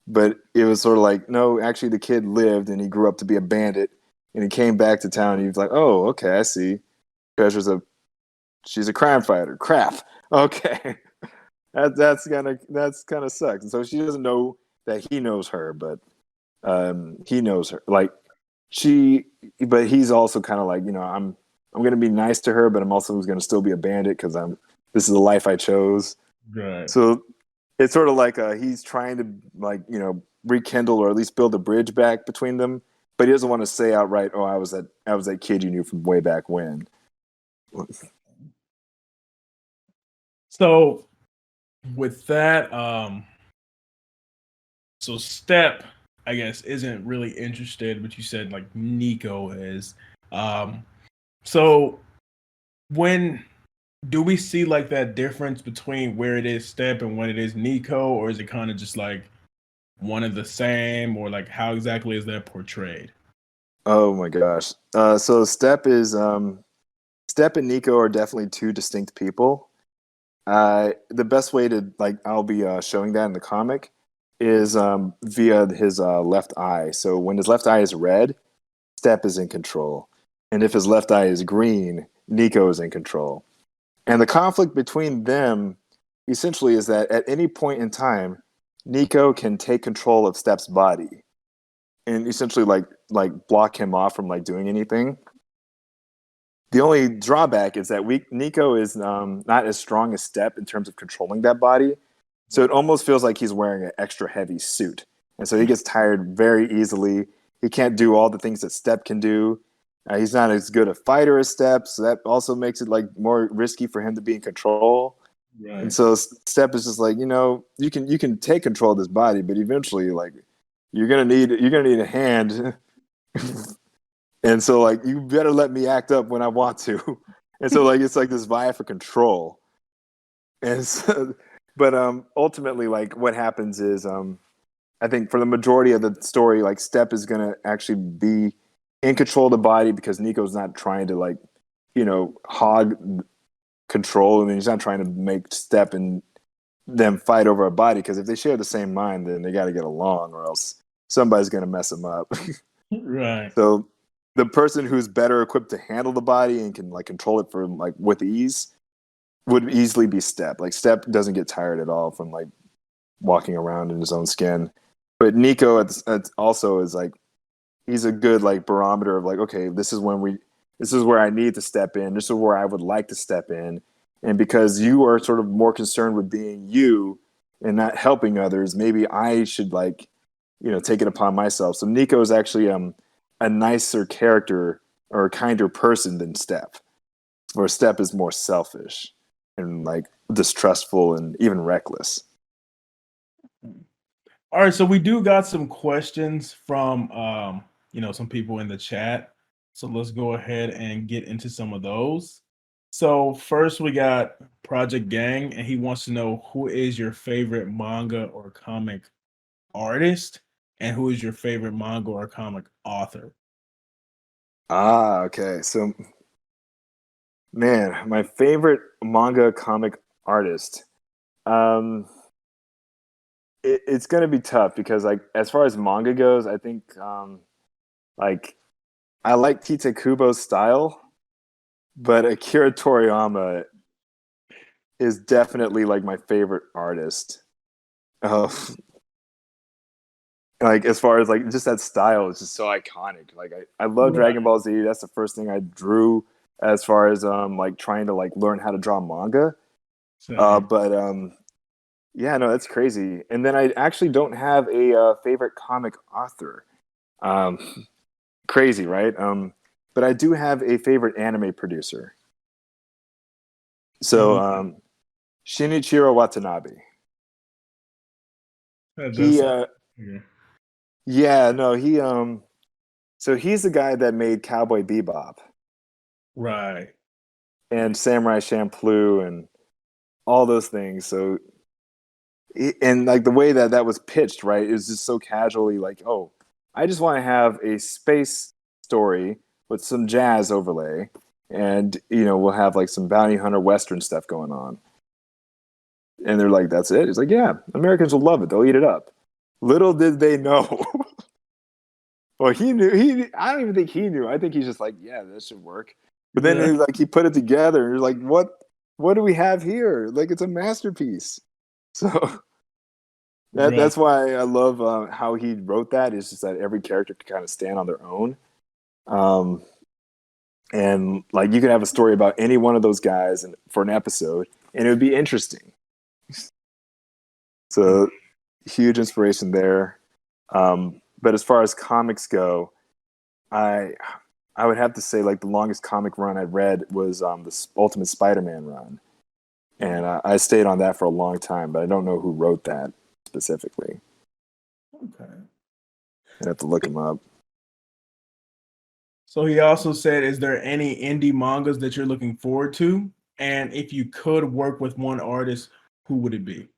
but it was sort of like, no, actually, the kid lived and he grew up to be a bandit, and he came back to town. And he was like, oh, okay, I see. She's a crime fighter. Crap. Okay, that's kind of sucks. And so she doesn't know that he knows her, but he knows her. Like she, but he's also kind of like, I'm gonna be nice to her, but I'm also gonna still be a bandit because this is the life I chose. Right. So it's sort of like he's trying to like rekindle or at least build a bridge back between them, but he doesn't want to say outright, "Oh, I was that kid you knew from way back when." So with that, so Step, I guess, isn't really interested, but you said like Nico is. Um, so when do we see like that difference between where it is Step and when it is Nico, or is it kind of just like one and the same, or like how exactly is that portrayed? Oh my gosh! So Step and Nico are definitely two distinct people. The best way to like I'll be showing that in the comic is via his left eye. So when his left eye is red, Step is in control, and if his left eye is green, Nico is in control. And the conflict between them essentially is that at any point in time, Nico can take control of Step's body and essentially like block him off from like doing anything. The only drawback is that Nico is not as strong as Step in terms of controlling that body. So it almost feels like he's wearing an extra heavy suit. And so he gets tired very easily. He can't do all the things that Step can do. He's not as good a fighter as Step, so that also makes it like more risky for him to be in control. And Right. so Step is just like, you can take control of this body, but eventually like you're gonna need a hand. And so like you better let me act up when I want to. And so like it's like this vie for control. And so, but ultimately like what happens is I think for the majority of the story, like Step is gonna actually be in control of the body because Nico's not trying to like, hog control. I mean, he's not trying to make Step and them fight over a body because if they share the same mind, then they got to get along, or else somebody's gonna mess them up. Right. So the person who's better equipped to handle the body and can like control it for like with ease would easily be Step. Like Step doesn't get tired at all from like walking around in his own skin. But Nico it's also is like he's a good like barometer of like, okay, this is where I need to step in. This is where I would like to step in. And because you are sort of more concerned with being you and not helping others, maybe I should like, take it upon myself. So Nico is actually a nicer character or a kinder person than Step. Where Step is more selfish and like distrustful and even reckless. All right, so we do got some questions from some people in the chat. So let's go ahead and get into some of those. So first we got Project Gang, and he wants to know who is your favorite manga or comic artist, and who is your favorite manga or comic author? Okay. So, man, my favorite manga comic artist. Um, it's gonna be tough because, like, as far as manga goes, I think, like, I like Tite Kubo's style, but Akira Toriyama is definitely like my favorite artist. Uh, like as far as like just that style is just so iconic. Like I love Right. Dragon Ball Z. That's the first thing I drew as far as like trying to like learn how to draw manga. Same. But yeah, no, that's crazy. And then I actually don't have a favorite comic author. Um, crazy, right? But I do have a favorite anime producer. So Mhm. Shinichiro Watanabe. That does He sound yeah. yeah, no, he so he's the guy that made Cowboy Bebop Right. and Samurai Champloo and all those things. So and like the way that that was pitched, right, is just so casually like, oh, I just want to have a space story with some jazz overlay, and we'll have like some bounty hunter western stuff going on. And they're like, that's it. It's like, yeah, Americans will love it. They'll eat it up. Little did they know. Well, he knew. I don't even think he knew. I think he's just like, yeah, this should work. But then Yeah. he put it together, and you're like, what do we have here? Like, it's a masterpiece. So Right. that's why I love how he wrote that. Is just that every character can kind of stand on their own, um, and like you could have a story about any one of those guys and for an episode, and it would be interesting. So huge inspiration there. But as far as comics go, I I would have to say like the longest comic run I read was the Ultimate Spider-Man run, and I stayed on that for a long time. But I don't know who wrote that specifically. Okay. I'd have to look him up. So he also said, is there any indie mangas that you're looking forward to? And if you could work with one artist, who would it be?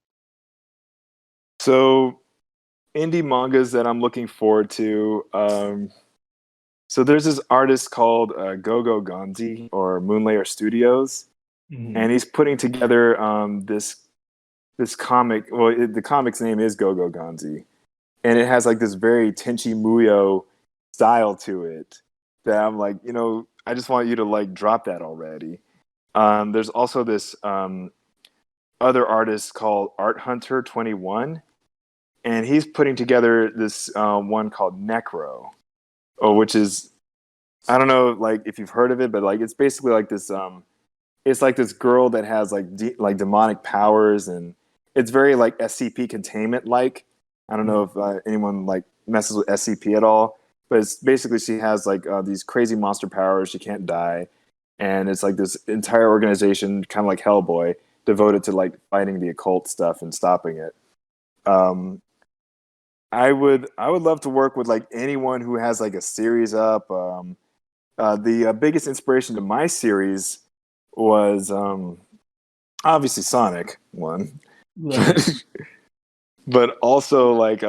So indie mangas that I'm looking forward to. So there's this artist called Gogo Gonzi or Moonlayer Studios, Mhm. and he's putting together this comic. Well, the comic's name is Gogo Gonzi, and it has like this very Tenchi Muyo style to it that I'm like, I just want you to like drop that already. There's also this other artist called Art Hunter 21, and he's putting together this one called Necro, which is, I don't know like if you've heard of it, but like it's basically like this it's like this girl that has like like demonic powers, and it's very like SCP containment like. I don't know if anyone like messes with SCP at all, but it's basically she has like these crazy monster powers. She can't die, and it's like this entire organization, kind of like Hellboy, devoted to like fighting the occult stuff and stopping it. Um, I would love to work with like anyone who has like a series up. The biggest inspiration to my series was obviously Sonic one, Right. but also like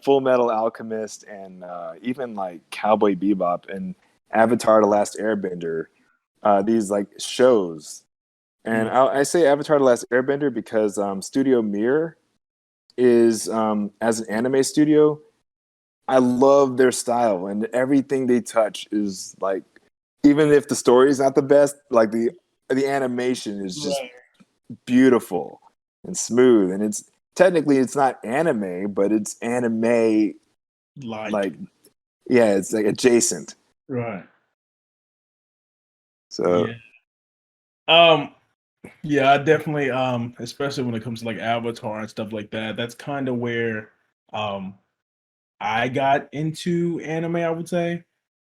Full Metal Alchemist and even like Cowboy Bebop and Avatar: The Last Airbender. These like shows, and Mm. I say Avatar: The Last Airbender because Studio Mir is as an anime studio. I love their style, and everything they touch is like, even if the story is not the best, like the animation is just Right. beautiful and smooth, and it's technically it's not anime, but it's anime like yeah, it's like adjacent. right. So Yeah. Um, yeah, I definitely especially when it comes to like Avatar and stuff like that, that's kind of where um I got into anime, I would say.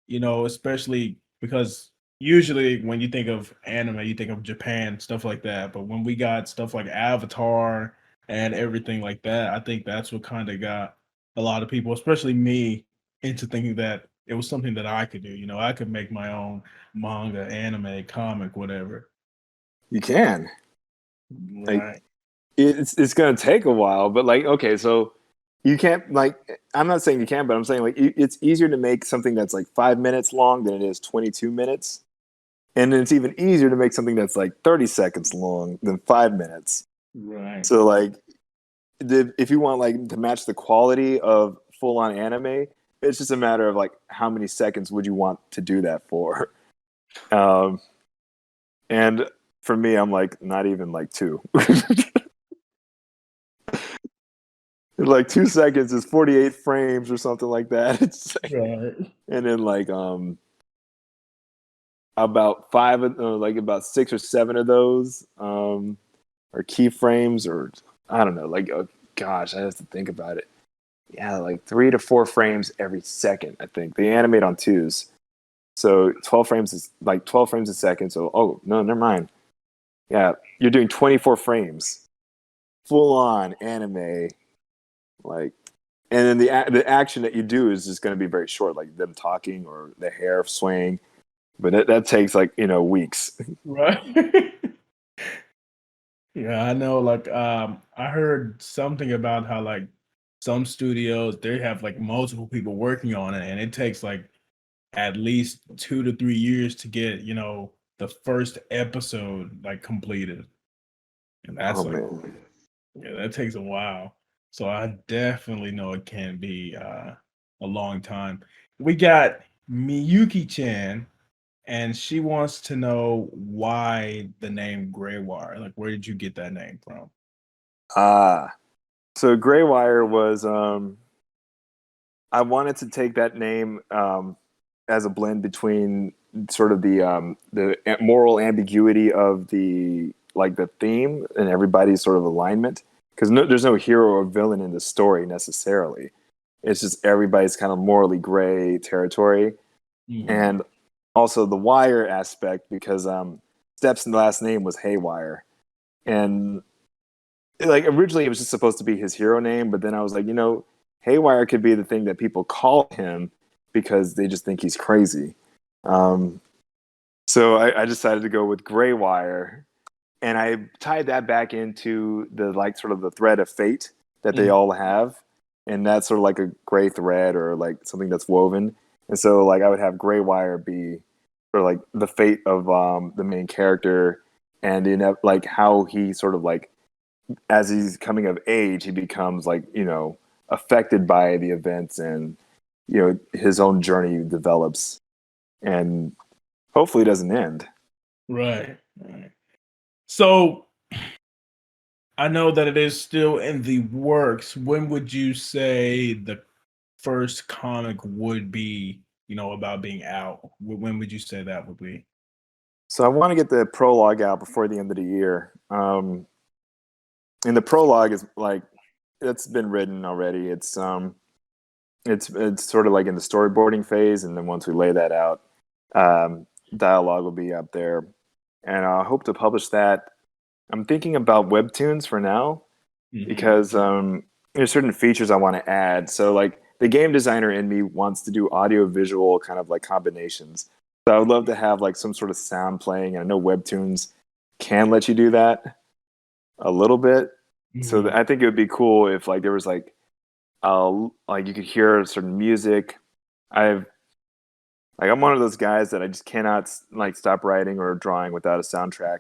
Especially because usually when you think of anime, you think of Japan, stuff like that. But when we got stuff like Avatar and everything like that, I think that's what kind of got a lot of people, especially me, into thinking that it was something that I could do. I could make my own manga, anime, comic, whatever. you can like Right. it's gonna take a while, but like okay, so you can't like I'm not saying you can, but I'm saying like it's easier to make something that's like 5 minutes long than it is 22 minutes, and then it's even easier to make something that's like 30 seconds long than 5 minutes. Right. So like if you want like to match the quality of full on anime, it's just a matter of like how many seconds would you want to do that for. Um, and for me, I'm like not even like two. Like 2 seconds is 48 frames or something like that. It's like, Right. and then like about five like about 6 or 7 of those are keyframes or I don't know, like oh, gosh, I have to think about it. Yeah, like 3 to 4 frames every second, I think. They animate on twos. So 12 frames is like 12 frames a second. So oh no, never mind. Yeah, you're doing 24 frames. Full on anime, like and then the action that you do is just going to be very short, like them talking or the hair swaying. But that takes like weeks. Right. Yeah, I know. Like, I heard something about how like some studios they have like multiple people working on it, and it takes like at least 2 to 3 years to get the first episode like completed, and Oh that's like man, yeah, that takes a while. So I definitely know it can be a long time. We got Miyuki Chan, and she wants to know why the name Graywire. Like, where did you get that name from? ah, so Graywire was I wanted to take that name as a blend between sort of the moral ambiguity of the like the theme and everybody's sort of alignment because there's no hero or villain in the story necessarily. It's just everybody's kind of morally gray territory, Mhm. and also the wire aspect because Step's last name was Haywire, and like originally it was just supposed to be his hero name, but then I was like, Haywire could be the thing that people call him because they just think he's crazy. Um, so I decided to go with Graywire, and I tied that back into the like sort of the thread of fate that they Mhm. all have, and that's sort of like a gray thread or like something that's woven. And so like I would have Graywire be sort of like the fate of the main character, and like how he sort of like as he's coming of age, he becomes like affected by the events, and his own journey develops, and hopefully doesn't end. Right. Right. So I know that it is still in the works. When would you say the first comic would be, about being out? When would you say that would be? So I want to get the prologue out before the end of the year. And the prologue is like it's been written already. It's sort of like in the storyboarding phase, and then once we lay that out, dialogue will be up there, and I hope to publish that. I'm thinking about webtoons for now Mhm. because there's certain features I want to add. So like the game designer in me wants to do audio visual kind of like combinations. So I would love to have like some sort of sound playing. And I know webtoons can let you do that a little bit. So Mhm. I think it would be cool if like there was like you could hear certain music. I've I'm one of those guys that I just cannot like stop writing or drawing without a soundtrack.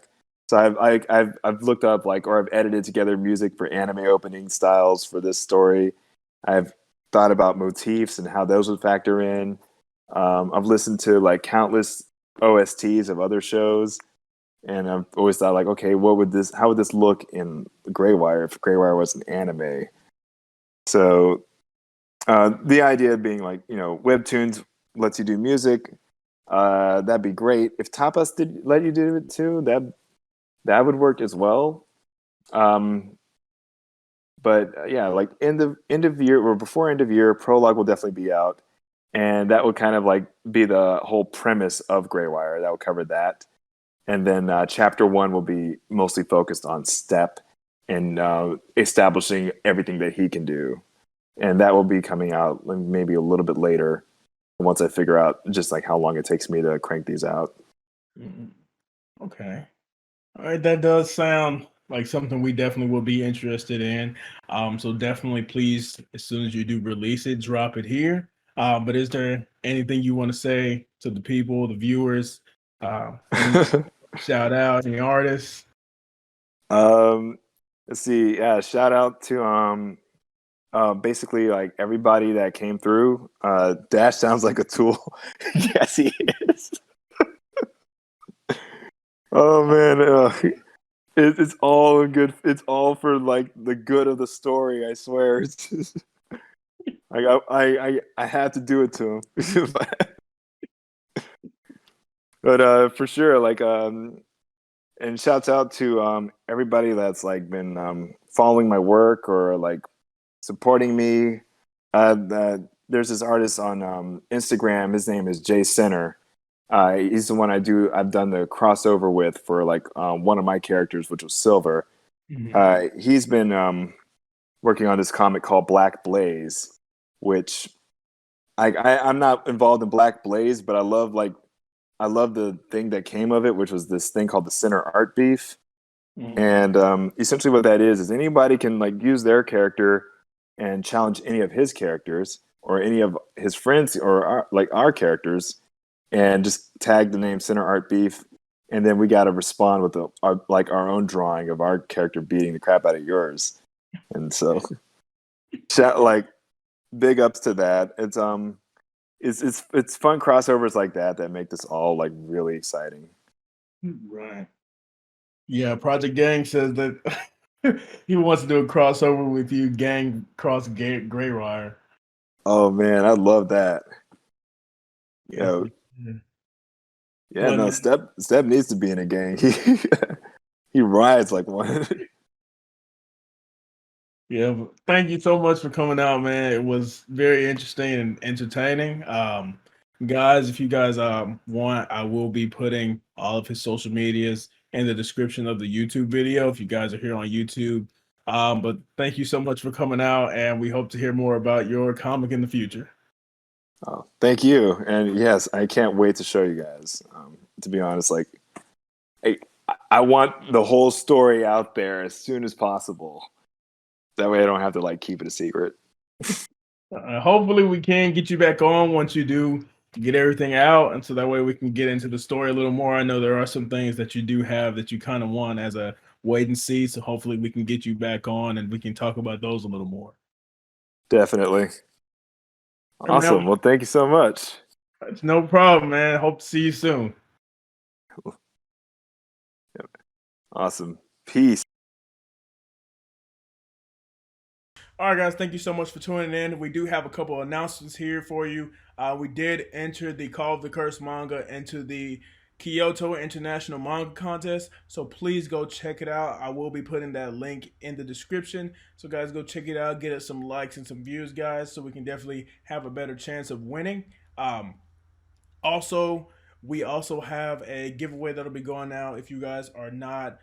So I've looked up like or I've edited together music for anime opening styles for this story. I've thought about motifs and how those would factor in. I've listened to like countless OSTs of other shows. And I've always thought like, okay, how would this look in Graywire if Graywire was an anime? So the idea being like, webtoons lets you do music. That'd be great. If Tapas did let you do it too, that would work as well. Um, but yeah, like end of year or before end of year, prologue will definitely be out, and that would kind of like be the whole premise of Graywire. That would cover that, and then chapter one will be mostly focused on Step and establishing everything that he can do, and that will be coming out maybe a little bit later once I figure out just like how long it takes me to crank these out. Mhm. Okay. All right, that does sound like something we definitely will be interested in. So definitely, please, as soon as you do release it, drop it here. But is there anything you want to say to the people, the viewers? Any shout out, any artists? um, let's see. Yeah, shout out to basically like everybody that came through. Dash sounds like a tool. Yes, he is. Oh man, it's all good. It's all for like the good of the story. I swear. It's just, like I had to do it to him. But for sure, like and shouts out to everybody that's like been following my work or like supporting me. There's this artist on Instagram. His name is Jay Center. He's the one I've done the crossover with for like one of my characters, which was Silver. Mhm. He's been working on this comic called Black Blaze, which I'm not involved in Black Blaze, but I love the thing that came of it, which was this thing called the Center Art Beef. Mhm. And essentially, what that is anybody can like use their character and challenge any of his characters or any of his friends or our characters, and just tag the name Center Art Beef, and then we got to respond with our own drawing of our character beating the crap out of yours. And so, like big ups to that. It's fun crossovers like that make this all like really exciting. Right. Yeah, Project Gang says that he wants to do a crossover with you, Gang cross Graywire. Oh man, I love that. Yeah, Yeah, for sure. yeah. But No, man, Step needs to be in a gang. He rides like one. yeah, but thank you so much for coming out, man. It was very interesting and entertaining. Guys, if you guys want, I will be putting all of his social medias in the description of the YouTube video if you guys are here on YouTube. But thank you so much for coming out, and we hope to hear more about your comic in the future. Oh, thank you. And yes, I can't wait to show you guys. To be honest, like I, I want the whole story out there as soon as possible. That way, I don't have to like keep it a secret. Hopefully, we can get you back on once you do get everything out, and so that way we can get into the story a little more. I know there are some things that you do have that you kind of want as a wait and see. So hopefully, we can get you back on and we can talk about those a little more. Definitely. I mean, Awesome. Well, thank you so much. it's no problem, man. Hope to see you soon. Awesome. Peace. All right, guys, thank you so much for tuning in. We do have a couple of announcements here for you. We did enter the Call of the Curse manga into the Kyoto International Manga Contest, so please go check it out. I will be putting that link in the description. So, guys, go check it out. Get us some likes and some views, guys, so we can definitely have a better chance of winning. Um, Also, we also have a giveaway that'll be going out. If you guys are not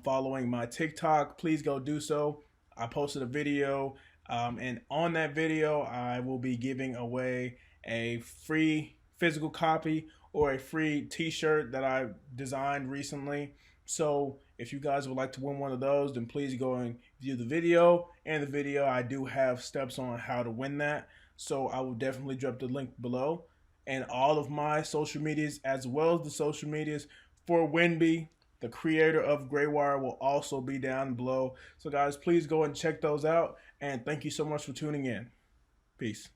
following my TikTok, please go do so. I posted a video, and on that video, I will be giving away a free physical copy or a free T-shirt that I designed recently. So, if you guys would like to win one of those, then please go and view the video. And the video, I do have steps on how to win that. So, I will definitely drop the link below, and all of my social medias, as well as the social medias for Winby, the creator of Graywire, will also be down below. So, guys, please go and check those out. And thank you so much for tuning in. Peace.